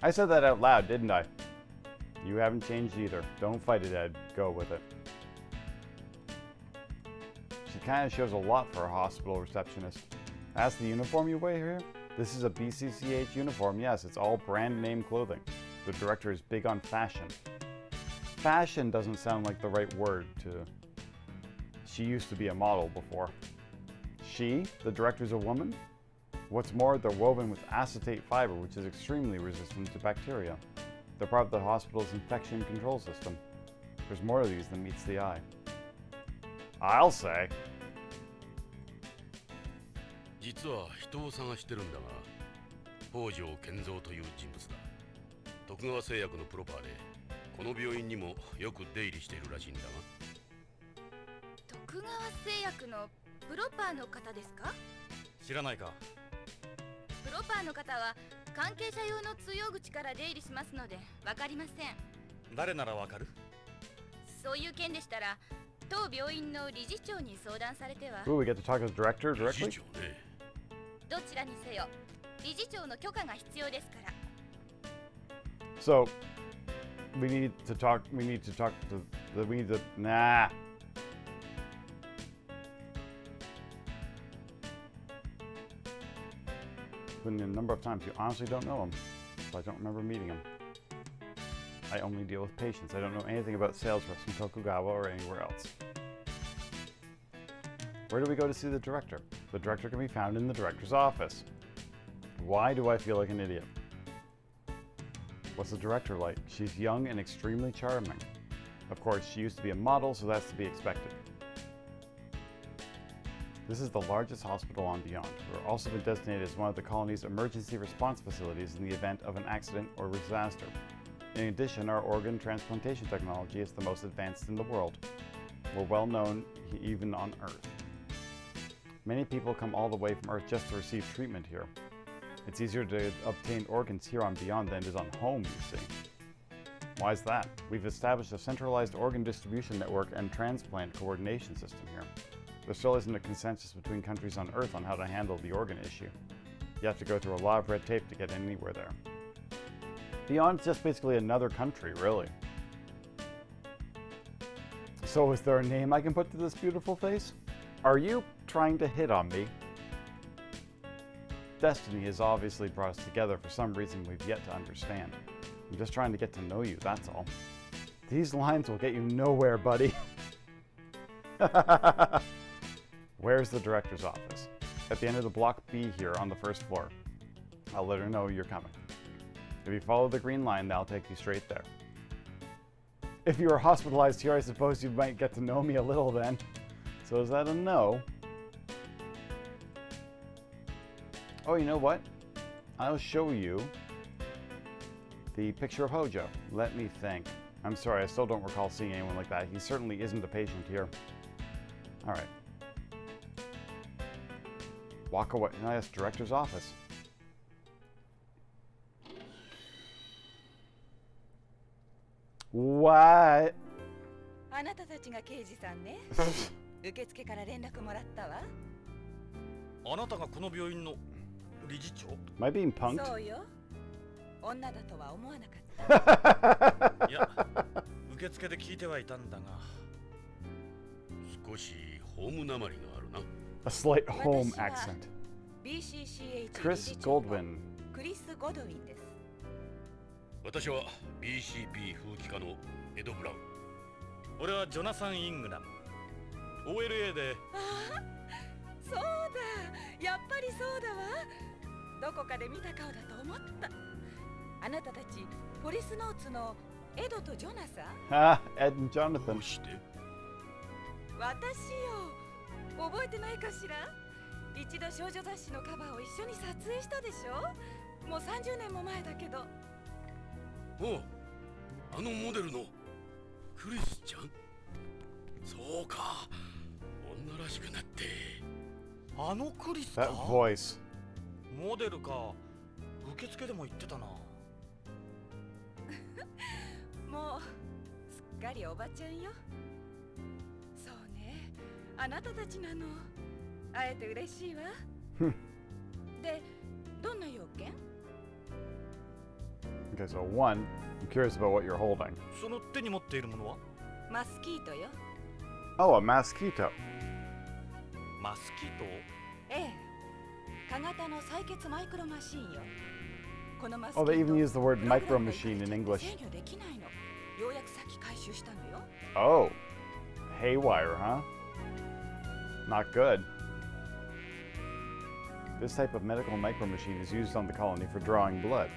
I said that out loud, didn't I? You haven't changed either. Don't fight it, Ed. Go with it. She kind of shows a lot for a hospital receptionist. That's the uniform you wear here? This is a BCCH uniform. Yes, it's all brand name clothing. The director is big on fashion. Fashion doesn't sound like the right word to... She used to be a model before. She? The director's a woman? What's more, they're woven with acetate fiber, which is extremely resistant to bacteria. They're part of the hospital's infection control system. There's more of these than meets the eye. I'll say. 実は人を探してるんだが、北条健三という人物だ。徳川製薬のプロパーで、この病院にもよく出入りしているらしいんだが。徳川製薬のプロパーの方ですか？知らないか。プロパーの方は関係者用の通用口から出入りしますのでわかりません。誰ならわかる？そういう件でしたら当病院の理事長に相談されては。 Ooh, we get to talk to the director 理 directly? 事長ね。どちらにせよ理事長の許可が必要ですから。 So, we need to talk to nah. Been a number of times. You honestly don't know him. So I don't remember meeting him. I only deal with patients. I don't know anything about sales reps from Tokugawa or anywhere else. Where do we go to see the director? The director can be found in the director's office. Why do I feel like an idiot? What's the director like? She's young and extremely charming. Of course, she used to be a model, so that's to be expected. This is the largest hospital on Beyond. We're also been designated as one of the colony's emergency response facilities in the event of an accident or disaster. In addition, our organ transplantation technology is the most advanced in the world. We're well known even on Earth. Many people come all the way from Earth just to receive treatment here. It's easier to obtain organs here on Beyond than it is on home, you see. Why is that? We've established a centralized organ distribution network and transplant coordination system here. There still isn't a consensus between countries on Earth on how to handle the organ issue. You have to go through a lot of red tape to get anywhere there. Beyond's just basically another country, really. So is there a name I can put to this beautiful face? Are you trying to hit on me? Destiny has obviously brought us together for some reason we've yet to understand. I'm just trying to get to know you, that's all. These lines will get you nowhere, buddy. Where's the director's office? At the end of the block B here on the first floor. I'll let her know you're coming. If you follow the green line, that'll take you straight there. If you were hospitalized here, I suppose you might get to know me a little then. So is that a no? Oh, you know what? I'll show you the picture of Hojo. Let me think. I'm sorry, I still don't recall seeing anyone like that. He certainly isn't a patient here. All right. Walk away. No, that's director's office. What? あなたたちが刑事さんね。受付から連絡もらったわ。あなたがこの病院の理事長？ Am I being punked? そうよ。女だとは思わなかった。いや、受付で聞いてはいたんだが。少しホームなまりがあるな。A slight home accent. BCCH Chris Goldwyn. クリス・ゴドウィンです。私は BCP 風紀課のエド・ブラウン。俺はジョナサン・イングナム。OLA で。ああ、そうだ。やっぱりそうだわ。どこかで見た顔だと思った。あなたたちポリスノーツのエドとジョナサン？ Ah, Ed and ど Jonathan. うして？私よ。覚えてないかしら？一度少女雑誌のカバーを一緒に撮影したでしょ？もう30年も前だけど。おう、あのモデルのクリスちゃん？そうか、女らしくなって。あのクリスか？ That voice. モデルか。受付でも言ってたな。もうすっかりおばちゃんよ。そうね、あなたたちなの。会えて嬉しいわ。で、どんな要件？ Okay, so one, I'm curious about what you're holding. その手に持っているものは？マスキートよ。Oh, a mosquito. マスキート？ええ、小型の採血マイクロマシンよ。このマスキ Oh, ート they even use the word プログラ micro ムが machine in いかれちゃって English. 制御できないの。ようやくさっき回収したのよ。 Oh, haywire, huh? Not good. This type of medical micro machine is used on the colony for drawing blood.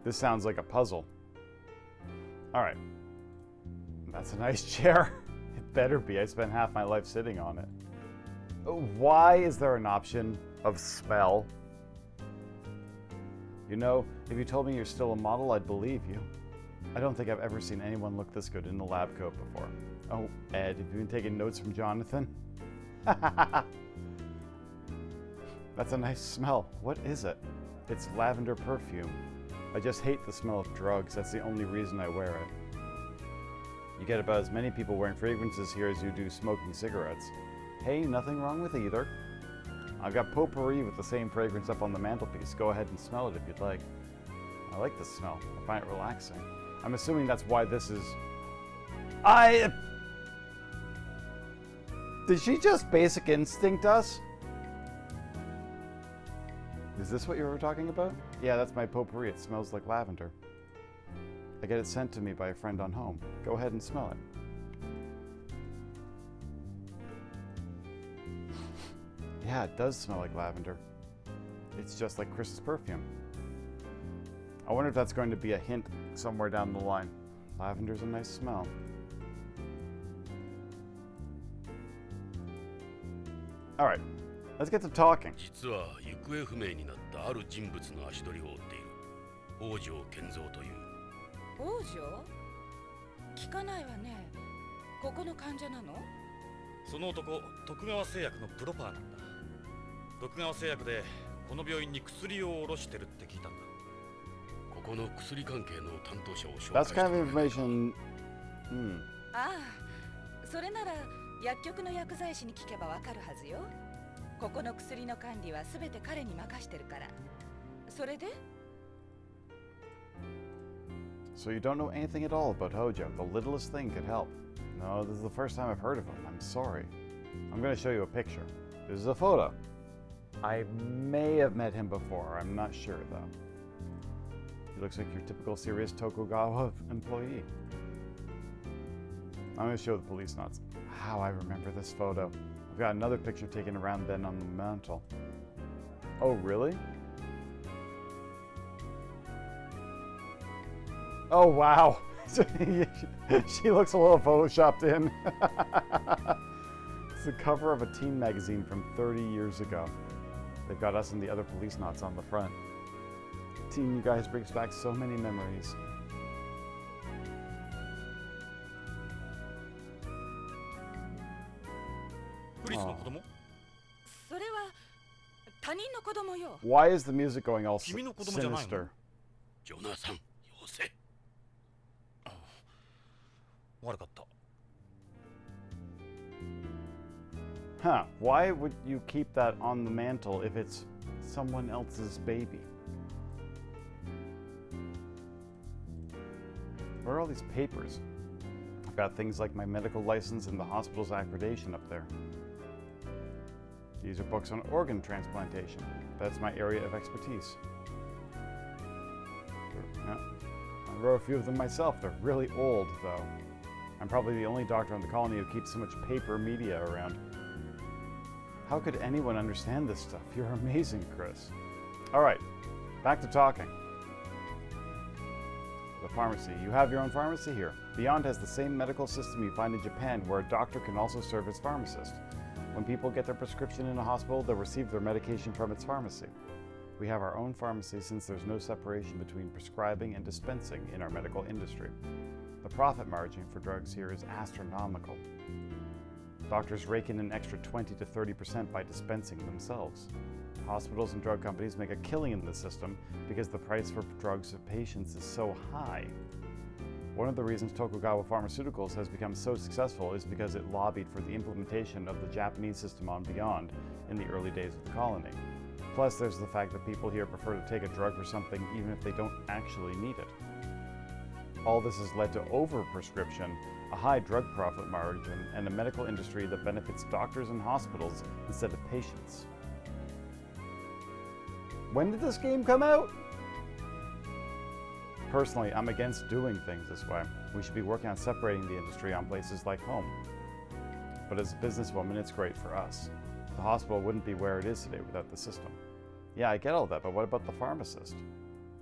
This sounds like a puzzle. All right. That's a nice chair. It better be. I spent half my life sitting on it. Why is there an option of smell? You know, if you told me you're still a model, I'd believe you. I don't think I've ever seen anyone look this good in a lab coat before. Oh, Ed, have you been taking notes from Jonathan? That's a nice smell. What is it? It's lavender perfume. I just hate the smell of drugs. That's the only reason I wear it. You get about as many people wearing fragrances here as you do smoking cigarettes. Hey, nothing wrong with either. I've got potpourri with the same fragrance up on the mantelpiece. Go ahead and smell it if you'd like. I like the smell. I find it relaxing. I'm assuming that's why this is... Did she just basic instinct us? Is this what you were talking about? Yeah, that's my potpourri. It smells like lavender. I get it sent to me by a friend on home. Go ahead and smell it. Yeah, it does smell like lavender. It's just like Chris's perfume. I wonder if that's going to be a hint somewhere down the line. Lavender's a nice smell. All right, let's get to talking. 実は行方不明になったある人物の足取りを追っている。北条健三という。王女？聞かないわね。ここの患者なの？その男、徳川製薬のプロパーなんだ。徳川製薬でこの病院に薬を卸してるって聞いたんだ。ここの薬関係の担当者を紹介 That's して kind も of らえれば information. ああ、それなら薬局の薬剤師に聞けばわかるはずよ。ここの薬の管理はすべて彼に任してるから。それで？ So you don't know anything at all about Hojo. The littlest thing could help. No, this is the first time I've heard of him. I'm sorry. I'm going to show you a picture. This is a photo. I may have met him before. I'm not sure, though. He looks like your typical serious Tokugawa employee. I'm going to show the police nuts. How I remember this photo. I've got another picture taken around then on the mantle. Oh, really? Oh, wow. She looks a little photoshopped in. It's the cover of a teen magazine from 30 years ago. They've got us and the other police knots on the front. Teen, you guys brings back so many memories. Why is the music going all sinister? ジョナサン、よせ。悪かった。Huh, why would you keep that on the mantle if it's someone else's baby? Where are all these papers? I've got things like my medical license and the hospital's accreditation up there. These are books on organ transplantation. That's my area of expertise. Yeah, I wrote a few of them myself. They're really old, though. I'm probably the only doctor on the colony who keeps so much paper media around. How could anyone understand this stuff? You're amazing, Chris. All right, Back to talking. The pharmacy. You have your own pharmacy here. Beyond has the same medical system you find in Japan, where a doctor can also serve as pharmacist. When people get their prescription in a hospital, they'll receive their medication from its pharmacy. We have our own pharmacy since there's no separation between prescribing and dispensing in our medical industry. The profit margin for drugs here is astronomical. Doctors rake in an extra 20 to 30% by dispensing themselves. Hospitals and drug companies make a killing in the system because the price for drugs to patients is so high. One of the reasons Tokugawa Pharmaceuticals has become so successful is because it lobbied for the implementation of the Japanese system on Beyond in the early days of the colony. Plus, there's the fact that people here prefer to take a drug for something even if they don't actually need it. All this has led to overprescription, a high drug profit margin, and a medical industry that benefits doctors and hospitals instead of patients. When did this game come out? Personally, I'm against doing things this way. We should be working on separating the industry on places like home. But as a businesswoman, it's great for us. The hospital wouldn't be where it is today without the system. Yeah, I get all that, but what about the pharmacist?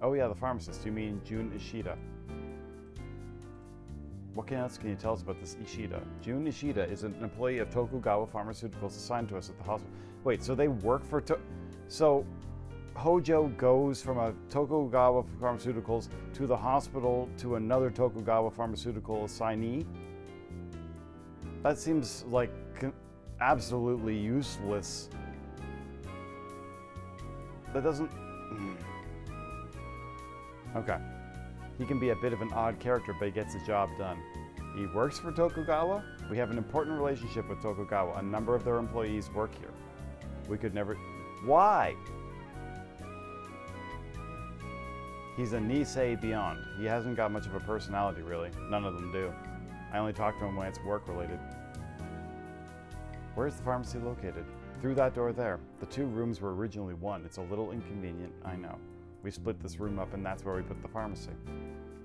Oh yeah, the pharmacist. You mean Jun Ishida. What else can you tell us about this Ishida? Jun Ishida is an employee of Tokugawa Pharmaceuticals assigned to us at the hospital. Wait, so they work for So Hojo goes from a Tokugawa Pharmaceuticals to the hospital to another Tokugawa Pharmaceutical assignee? That seems like absolutely useless. That doesn't... Okay. He can be a bit of an odd character, but he gets the job done. He works for Tokugawa. We have an important relationship with Tokugawa. A number of their employees work here. We could never... Why? He's a Nisei Beyond. He hasn't got much of a personality, really. None of them do. I only talk to him when it's work-related. Where's the pharmacy located? Through that door there. The two rooms were originally one. It's a little inconvenient, I know. We split this room up and that's where we put the pharmacy.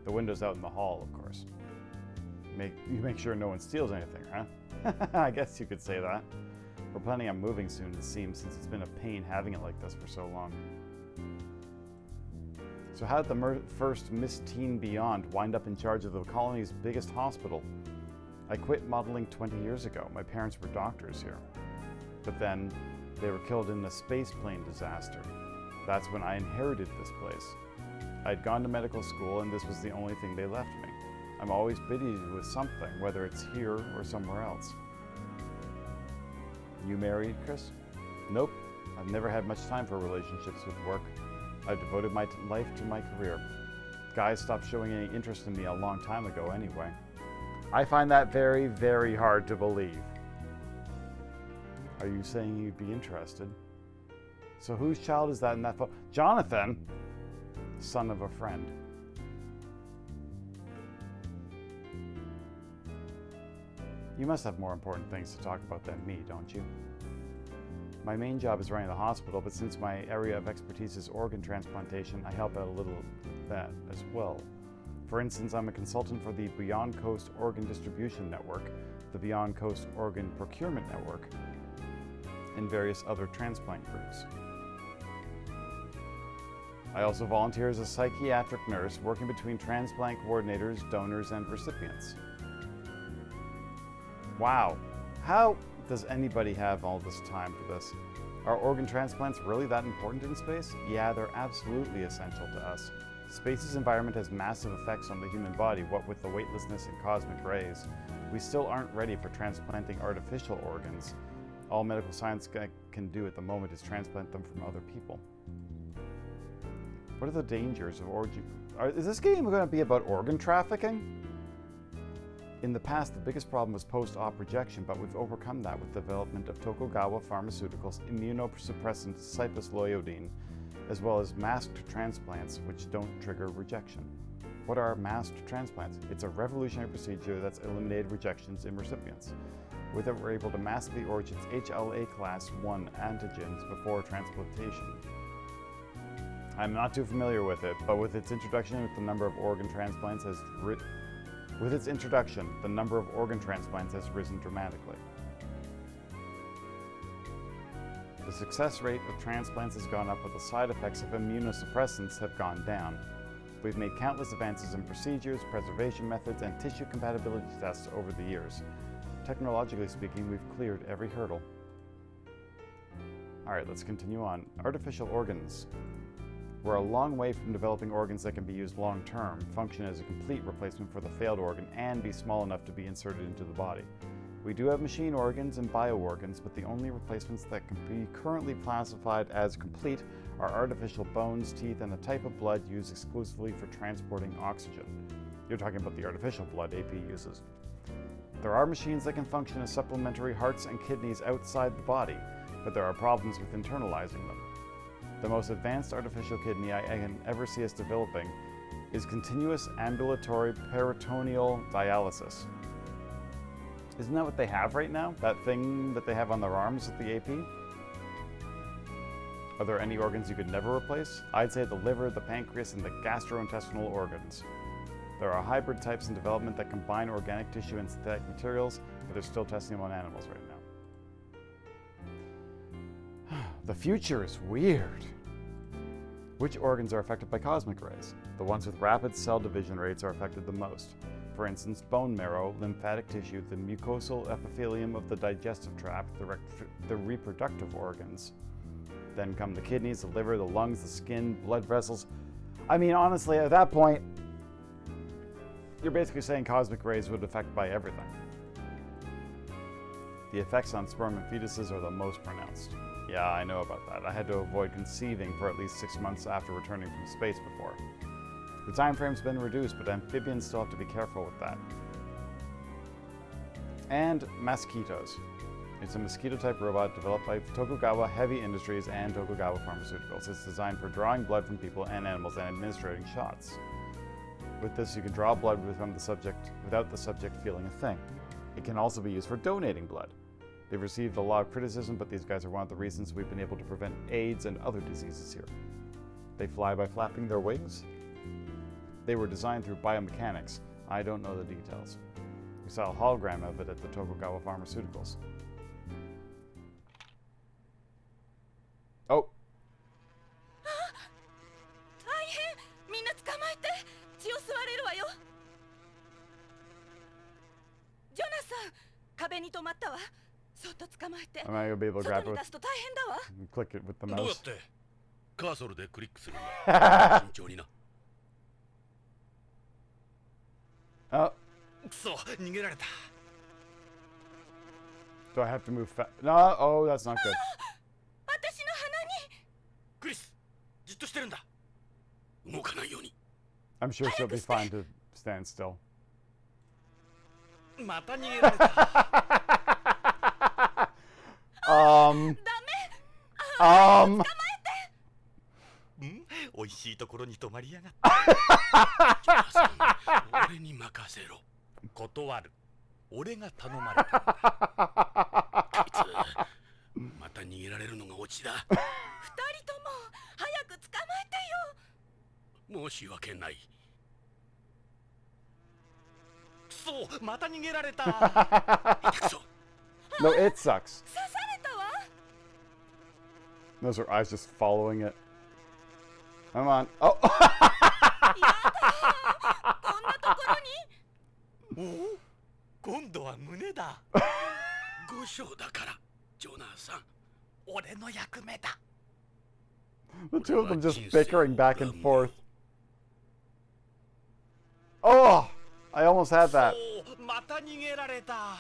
The window's out in the hall, of course. You make sure no one steals anything, huh? I guess you could say that. We're planning on moving soon, it seems, since it's been a pain having it like this for so long. So how did the first Miss Teen Beyond wind up in charge of the colony's biggest hospital? I quit modeling 20 years ago. My parents were doctors here. But then they were killed in a space plane disaster. That's when I inherited this place. I'd gone to medical school and this was the only thing they left me. I'm always busy with something, whether it's here or somewhere else. You married, Chris? Nope. I've never had much time for relationships with work. I've devoted my life to my career. Guys stopped showing any interest in me a long time ago anyway. I find that very, very hard to believe. Are you saying you'd be interested? So whose child is that in that photo? Jonathan! Son of a friend. You must have more important things to talk about than me, don't you? My main job is running the hospital, but since my area of expertise is organ transplantation, I help out a little with that as well. For instance, I'm a consultant for the Beyond Coast Organ Distribution Network, the Beyond Coast Organ Procurement Network, and various other transplant groups. I also volunteer as a psychiatric nurse working between transplant coordinators, donors, and recipients. Wow, how does anybody have all this time for this? Are organ transplants really that important in space? Yeah, they're absolutely essential to us. Space's environment has massive effects on the human body, what with the weightlessness and cosmic rays. We still aren't ready for transplanting artificial organs. All medical science can do at the moment is transplant them from other people. What are the dangers of organ... Is this game going to be about organ trafficking? In the past, the biggest problem was post-op rejection, but we've overcome that with the development of Tokugawa Pharmaceuticals' immunosuppressant cypusloiodine, as well as masked transplants, which don't trigger rejection. What are masked transplants? It's a revolutionary procedure that's eliminated rejections in recipients. With it, we're able to mask the origin's HLA class 1 antigens before transplantation. I'm not too familiar with it, but with its introduction, the number of organ transplants has risen dramatically. The success rate of transplants has gone up, but the side effects of immunosuppressants have gone down. We've made countless advances in procedures, preservation methods, and tissue compatibility tests over the years. Technologically speaking, we've cleared every hurdle. Alright, let's continue on. Artificial organs. We're a long way from developing organs that can be used long-term, function as a complete replacement for the failed organ, and be small enough to be inserted into the body. We do have machine organs and bio-organs, but the only replacements that can be currently classified as complete are artificial bones, teeth, and a type of blood used exclusively for transporting oxygen. You're talking about the artificial blood AP uses. There are machines that can function as supplementary hearts and kidneys outside the body, but there are problems with internalizing them. The most advanced artificial kidney I can ever see us developing is continuous ambulatory peritoneal dialysis. Isn't that what they have right now? That thing that they have on their arms with the AP? Are there any organs you could never replace? I'd say the liver, the pancreas, and the gastrointestinal organs. There are hybrid types in development that combine organic tissue and synthetic materials, but they're still testing them on animals right now. The future is weird. Which organs are affected by cosmic rays? The ones with rapid cell division rates are affected the most. For instance, bone marrow, lymphatic tissue, the mucosal epithelium of the digestive tract, the reproductive organs. Then come the kidneys, the liver, the lungs, the skin, blood vessels. I mean, honestly, at that point, you're basically saying cosmic rays would affect by everything. The effects on sperm and fetuses are the most pronounced. Yeah, I know about that. I had to avoid conceiving for at least 6 months after returning from space before. The time frame's been reduced, but amphibians still have to be careful with that. And mosquitoes. It's a mosquito-type robot developed by Tokugawa Heavy Industries and Tokugawa Pharmaceuticals. It's designed for drawing blood from people and animals and administering shots. With this, you can draw blood without the subject feeling a thing. It can also be used for donating blood. They've received a lot of criticism, but these guys are one of the reasons we've been able to prevent AIDS and other diseases here. They fly by flapping their wings. They were designed through biomechanics. I don't know the details. We saw a hologram of it at the Tokugawa Pharmaceuticals. Oh! 大変みんな捕まえて血を吸われるわよジョナサン壁に止まったわそっと捕まえて Am I gonna be able to grab 外 it に with, 出すと大変だわ click it with the どうやっ mouse? てカーソルでクリックするんだ慎重にな Oh, くそ逃げられた do I have to move fast? No, oh, that's not good. 私の鼻にクリスじっとしてるんだ動かないように I'm sure she'll be fine to stand still. また逃げられた ダメ美味しいところに泊まりやがった俺に任せろ断る俺が頼まれたこいつまた逃げられるのがオチだ二人とも早く捕まえてよ申し訳ないくそまた逃げられた下手くそ No, it sucks. 刺されたわ Those are eyes just following it. Come on. Oh! やだこんなところにおお今度は胸だ5章だからジョナサン俺の役目だ The two of them just bickering back and forth. Oh! I almost had that. そうまた逃げられた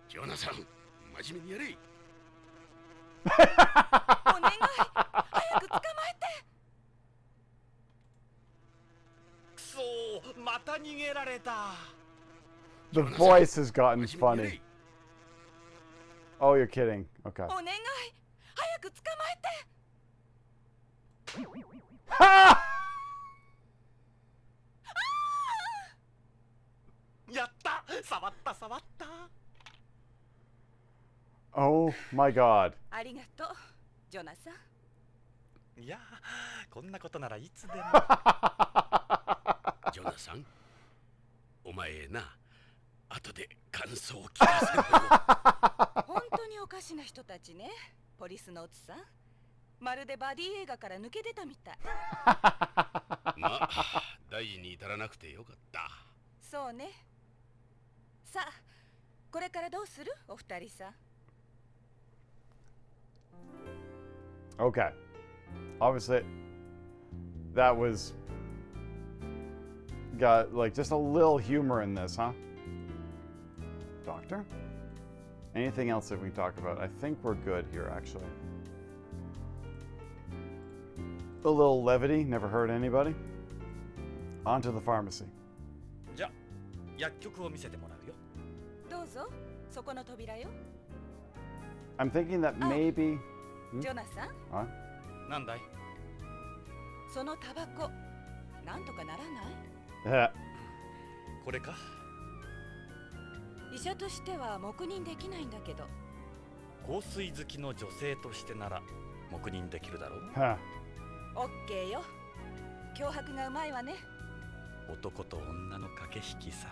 ジョナサン真面目にやれお願い早く捕まえてくそまた逃げられた The voice has gotten funny. Oh, you're kidding. Okay. お願い早く捕まえて Ha! やった触った触った Oh my god. ありがとうジョナサンいやこんなことならいつでもジョナサンお前な後で感想を聞かせろよ本当におかしな人たちねポリスノーツさん。まるでバディ映画から抜け出たみたい。まあ大事に至らなくてよかった。そうね。さあ、これからどうするお二人さん。Okay. Obviously, that was got like just a little humor in this, huh? Doctor? Anything else that we can talk about? I think we're good here, actually. A little levity, never hurt anybody. On to the pharmacy. じゃあ薬局を見せてもらうよ。どうぞ、そこの扉よ。I'm thinking that maybe. ジョナサン、 Huh? なんだい？そのタバコ、なんとかならない？ Yeah. これか？医者としては黙認できないんだけど。香水好きの女性としてなら黙認できるだろう。Huh. オッケーよ。脅迫がうまいわね。男と女の駆け引きさ。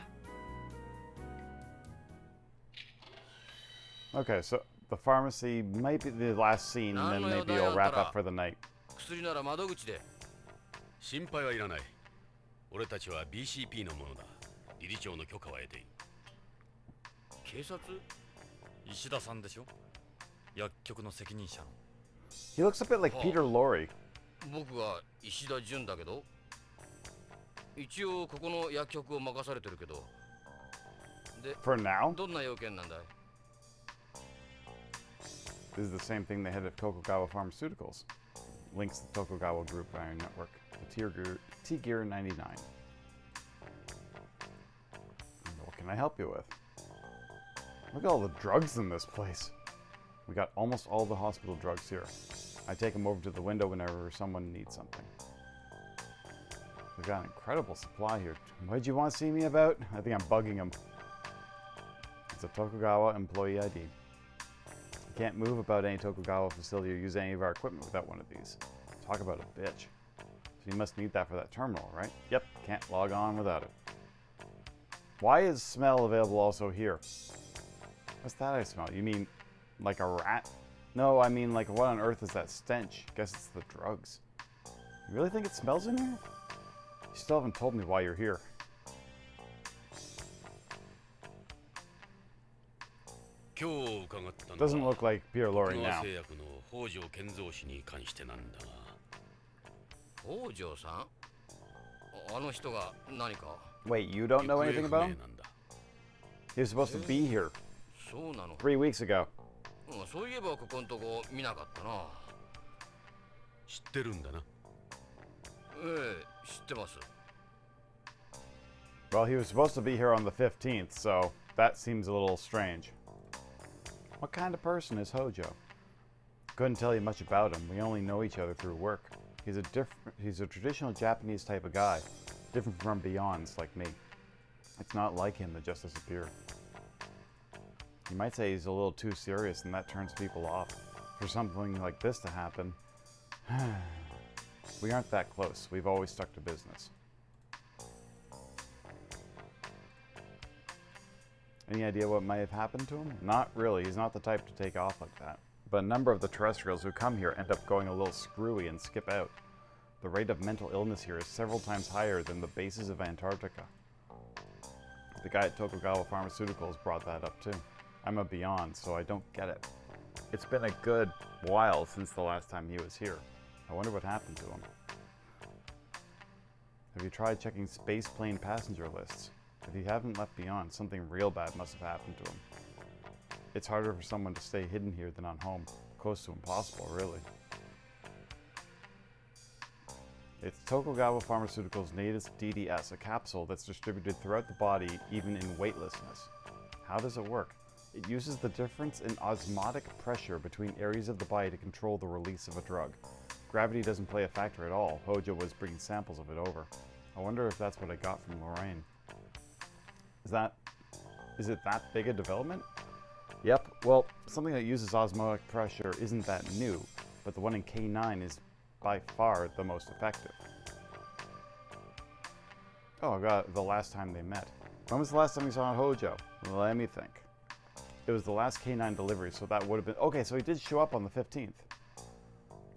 Okay, so the pharmacy might be the last scene, and then maybe you'll wrap up for the night. 薬なら窓口で。心配はいらない。俺たちは BCP のものだ。理事長の許可は得ている。警察？石田さんでしょ？薬局の責任者の。He looks a bit like Peter Lorre. 僕が石田純だけど、一応ここの薬局を任されてるけど。で、 For now, どんな要件なんだい？ this is the same thing they had at Tokugawa Pharmaceuticals. Links to the Tokugawa Group via network. The T-Gear 99. What can I help you with? Look at all the drugs in this place. We got almost all the hospital drugs here. I take them over to the window whenever someone needs something. We've got an incredible supply here. What did you want to see me about? I think I'm bugging him. It's a Tokugawa employee ID. You can't move about any Tokugawa facility or use any of our equipment without one of these. Talk about a bitch. So you must need that for that terminal, right? Yep, can't log on without it. Why is smell available also here? What's that I smell? You mean like a rat? No, I mean like what on earth is that stench? Guess it's the drugs. You really think it smells in here? You still haven't told me why you're here. Doesn't look like Peter Lorre now. 北条健三氏に関してなんだが。北条さん？あの人が何か？ Wait, you don't know anything about him? He was supposed to be here そうなの。 3 weeks ago. そういえばここんとこ見なかったな。知ってるんだな。ええ、知ってます。 Well, he was supposed to be here on the 15th, so that seems a little strange. What kind of person is Hojo? Couldn't tell you much about him. We only know each other through work. He's a traditional Japanese type of guy, different from Beyonds like me. It's not like him to just disappear. You might say he's a little too serious, and that turns people off. For something like this to happen, we aren't that close. We've always stuck to business. Any idea what might have happened to him? Not really. He's not the type to take off like that. But a number of the terrestrials who come here end up going a little screwy and skip out. The rate of mental illness here is several times higher than the bases of Antarctica. The guy at Tokugawa Pharmaceuticals brought that up too. I'm a Beyond, so I don't get it. It's been a good while since the last time he was here. I wonder what happened to him. Have you tried checking spaceplane passenger lists? If you haven't left Beyond, something real bad must have happened to him. It's harder for someone to stay hidden here than on home. Close to impossible, really. It's Tokugawa Pharmaceuticals' native DDS, a capsule that's distributed throughout the body, even in weightlessness. How does it work? It uses the difference in osmotic pressure between areas of the body to control the release of a drug. Gravity doesn't play a factor at all. Hojo was bringing samples of it over. I wonder if that's what I got from Lorraine. Is it that big a development? Yep, well, something that uses osmotic pressure isn't that new, but the one in K9 is by far the most effective. Oh, I got the last time they met. When was the last time you saw Hojo? Let me think. It was the last K9 delivery, so that would have been... Okay, so he did show up on the 15th.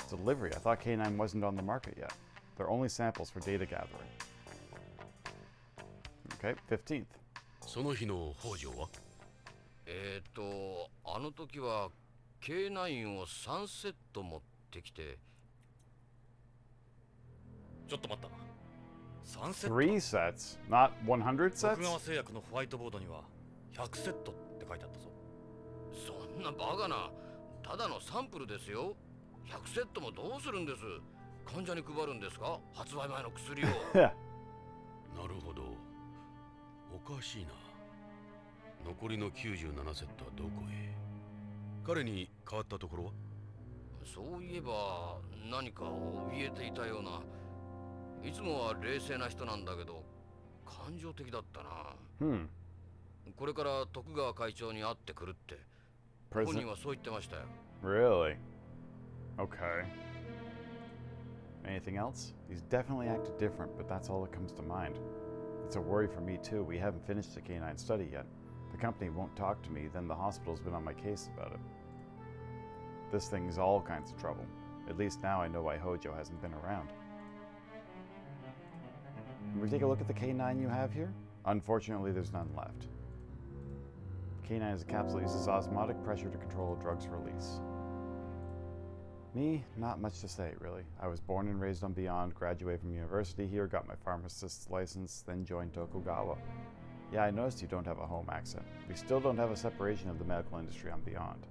Delivery. I thought K9 wasn't on the market yet. They're only samples for data gathering. Okay, 15th. その日の北条はあの時は K9 を3セット持ってきて。ちょっと待った。3セット 3 sets? Not 100 sets? 徳川製薬のホワイトボードには100セットって書いてあったぞ。そんなバカな。ただのサンプルですよ。100セットもどうするんです。患者に配るんですか、発売前の薬を。なるほど。おかしいな。残りの97セットはどこへ。彼に変わったところは。そういえば何か怯えていたような。いつもは冷静な人なんだけど感情的だったな。これから徳川会長に会ってくるって本人はそう言ってましたよ。 Really? Okay. Anything else? He's definitely acted different, but that's all that comes to mind. It's a worry for me too. We haven't finished the K9 study yet. The company won't talk to me, then the hospital's been on my case about it. This thing's all kinds of trouble. At least now I know why Hojo hasn't been around. Can we take a look at the K9 you have here? Unfortunately, there's none left. K9 is a capsule that uses osmotic pressure to control a drug's release. Me, not much to say, really. I was born and raised on Beyond, graduated from university here, got my pharmacist's license, then joined Tokugawa. Yeah, I noticed you don't have a home accent. We still don't have a separation of the medical industry on Beyond.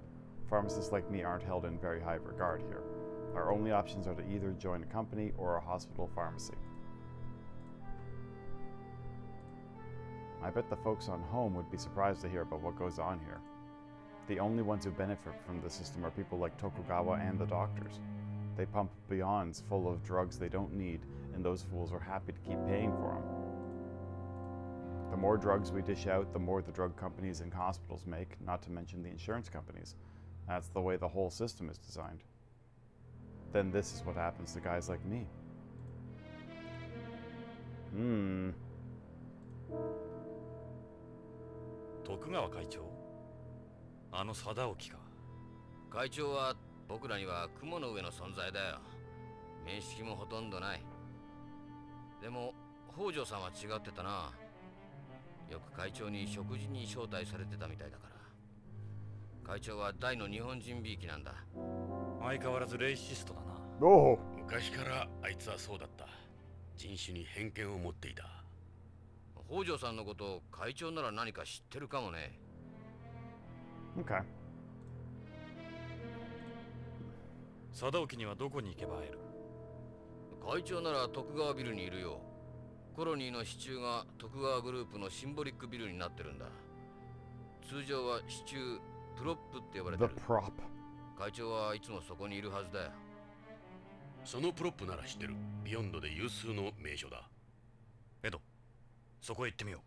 Pharmacists like me aren't held in very high regard here. Our only options are to either join a company or a hospital pharmacy. I bet the folks on home would be surprised to hear about what goes on here. The only ones who benefit from the system are people like Tokugawa and the doctors. They pump Beyonds full of drugs they don't need, and those fools are happy to keep paying for them. The more drugs we dish out, the more the drug companies and hospitals make, not to mention the insurance companies. That's the way the whole system is designed. Then this is what happens to guys like me. 徳川会長、あの貞興か。会長は僕らには雲の上の存在だよ。面識もほとんどない。でも北条さんは違ってたな。よく会長に食事に招待されてたみたいだから。会長は大の日本人びいきなんだ。相変わらずレイシストだな。Oh. 昔からあいつはそうだった。人種に偏見を持っていた。北条さんのこと会長なら何か知ってるかもね。Okay. 貞興にはどこに行けば会える？会長なら徳川ビルにいるよ。コロニーの支柱が徳川グループのシンボリックビルになってるんだ。通常は支柱プロップって呼ばれてる。 The prop. 会長はいつもそこにいるはずだよ。そのプロップなら知ってる。ビヨンドで有数の名所だ。エド、そこへ行ってみよ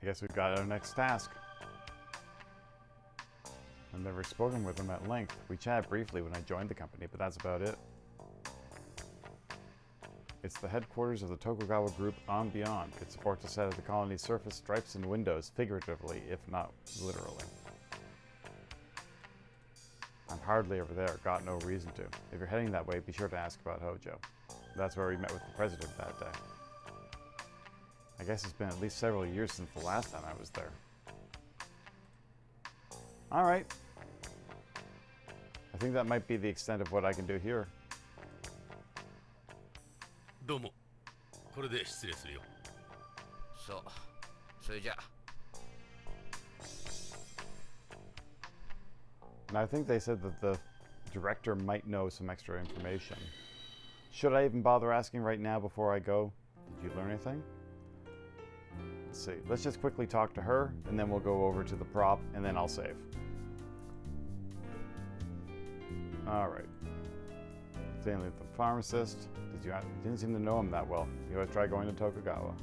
I guess we've got our next task. I've never spoken with him at length. We chatted briefly when I joined the company, but that's about it. It's the headquarters of the Tokugawa Group on Beyond. It supports a set of the colony's surface stripes and windows, figuratively, if not literally. I'm hardly ever there, got no reason to. If you're heading that way, be sure to ask about Hojo. That's where we met with the president that day. I guess it's been at least several years since the last time I was there. Alright. I think that might be the extent of what I can do here. どうも。これで失礼するよ。そう。それじゃ。And I think they said that the director might know some extra information. Should I even bother asking right now before I go? Did you learn anything? Let's see. Let's just quickly talk to her, and then we'll go over to the prop, and then I'll save. Alright. Stanley the pharmacist. You didn't seem to know him that well. You always try going to Tokugawa.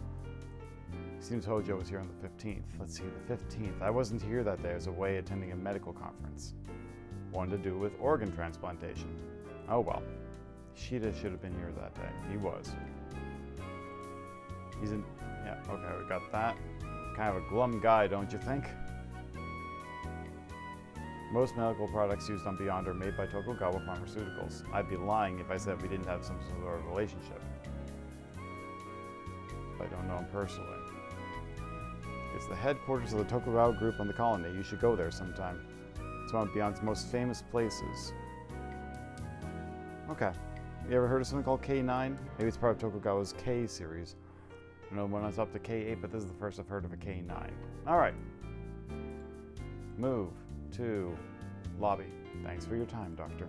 Seems Hojo was here on the 15th. Let's see, the 15th. I wasn't here that day. I was away attending a medical conference. One to do with organ transplantation. Oh well. Shida should have been here that day. He was. He's in... Yeah, okay, we got that. Kind of a glum guy, don't you think? Most medical products used on Beyond are made by Tokugawa Pharmaceuticals. I'd be lying if I said we didn't have some sort of relationship. I don't know him personally. It's the headquarters of the Tokugawa group on the colony. You should go there sometime. It's one of Beyond's most famous places. Okay. You ever heard of something called K9? Maybe it's part of Tokugawa's K series. I don't know when it's up to K8, but this is the first I've heard of a K9. Alright. Move to lobby. Thanks for your time, Doctor.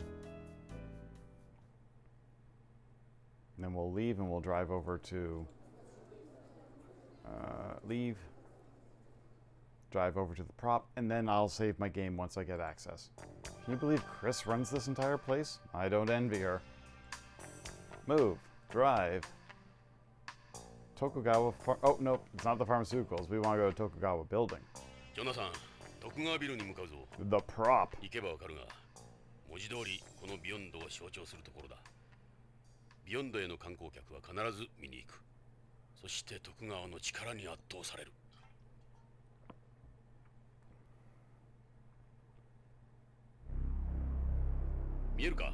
And then we'll leave and we'll drive over to... leave. Drive over to the prop, and then I'll save my game once I get access. Can you believe Chris runs this entire place? I don't envy her. Move. Drive. Tokugawa oh, no, it's not the pharmaceuticals. We want to go to Tokugawa building. ジョナサン、徳川ビルに向かうぞ。 The prop. 行けばわかるが、文字通りこのビヨンドを象徴するところだ。ビヨンドへの観光客は必ず見に行く。そして徳川の力に圧倒される。見えるか？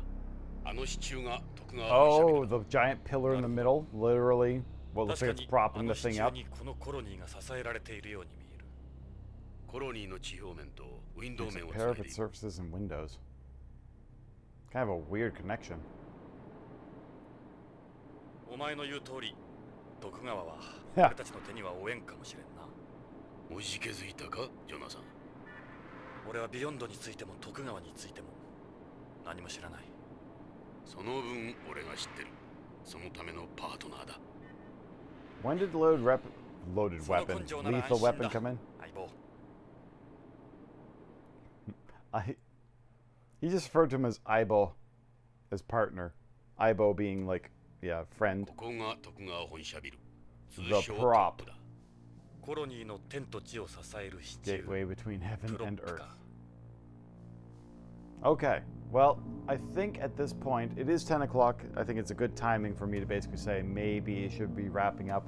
あの支柱が徳川の Oh, the giant pillar in the middle, literally. What looks 確 like か it's に propping あの the 支 thing 柱 up. にこのコロニーが支えられているように見える。コロニーの地表面とウィンドウ It's a 面をつ pair な of いで its いる。 surfaces and windows. Kind of a weird connection. お前の言う通り、徳川はや俺たちの手には負えんかもしれんな。おじけづいたか、ジョナサン。俺はビヨンドについても徳川についても何も知らない。その分俺が知ってる。そのためのパートナーだ。 When did loaded weapon, lethal weapon come in? 相棒。He just referred to him as Aibo, as partner. Aibo being like, yeah, friend. ここが徳川本社ビル。通 The 称 prop. トップだ。コロニーの天と地を支える支柱。 Gateway between heaven プロッ and プ earth. か。 Okay, well, I think at this point, it is 10 o'clock. I think it's a good timing for me to basically say maybe it should be wrapping up.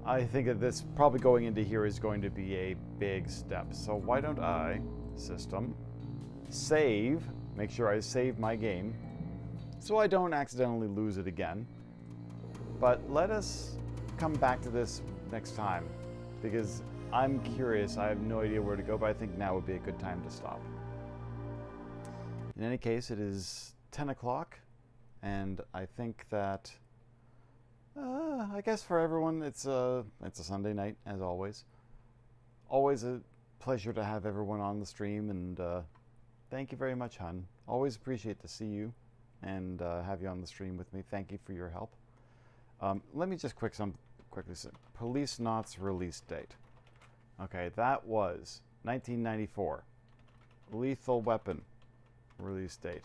I think that this probably going into here is going to be a big step. So why don't I, system, save, make sure I save my game, so I don't accidentally lose it again. But let us come back to this next time, because I'm curious. I have no idea where to go, but I think now would be a good time to stop. In any case, it is 10 o'clock, and I think that, I guess for everyone, it's a Sunday night, as always. Always a pleasure to have everyone on the stream, and thank you very much, hun. Always appreciate to see you and have you on the stream with me. Thank you for your help. Let me just quickly say, Policenauts release date. Okay, that was 1994. Lethal Weapon release date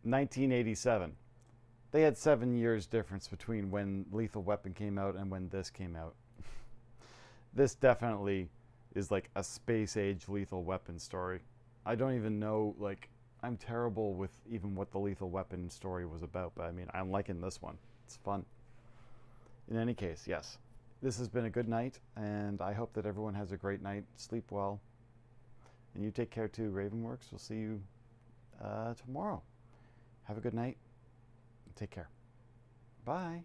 1987. They had 7 years difference between when Lethal Weapon came out and when this came out. This definitely is like a space age Lethal Weapon story. I don't even know, like, I'm terrible with even what the Lethal Weapon story was about, but I mean, I'm liking this one. It's fun. In any case, yes. This has been a good night, and I hope that everyone has a great night. Sleep well. And you take care too, Ravenworks. We'll see you tomorrow. Have a good night. Take care. Bye.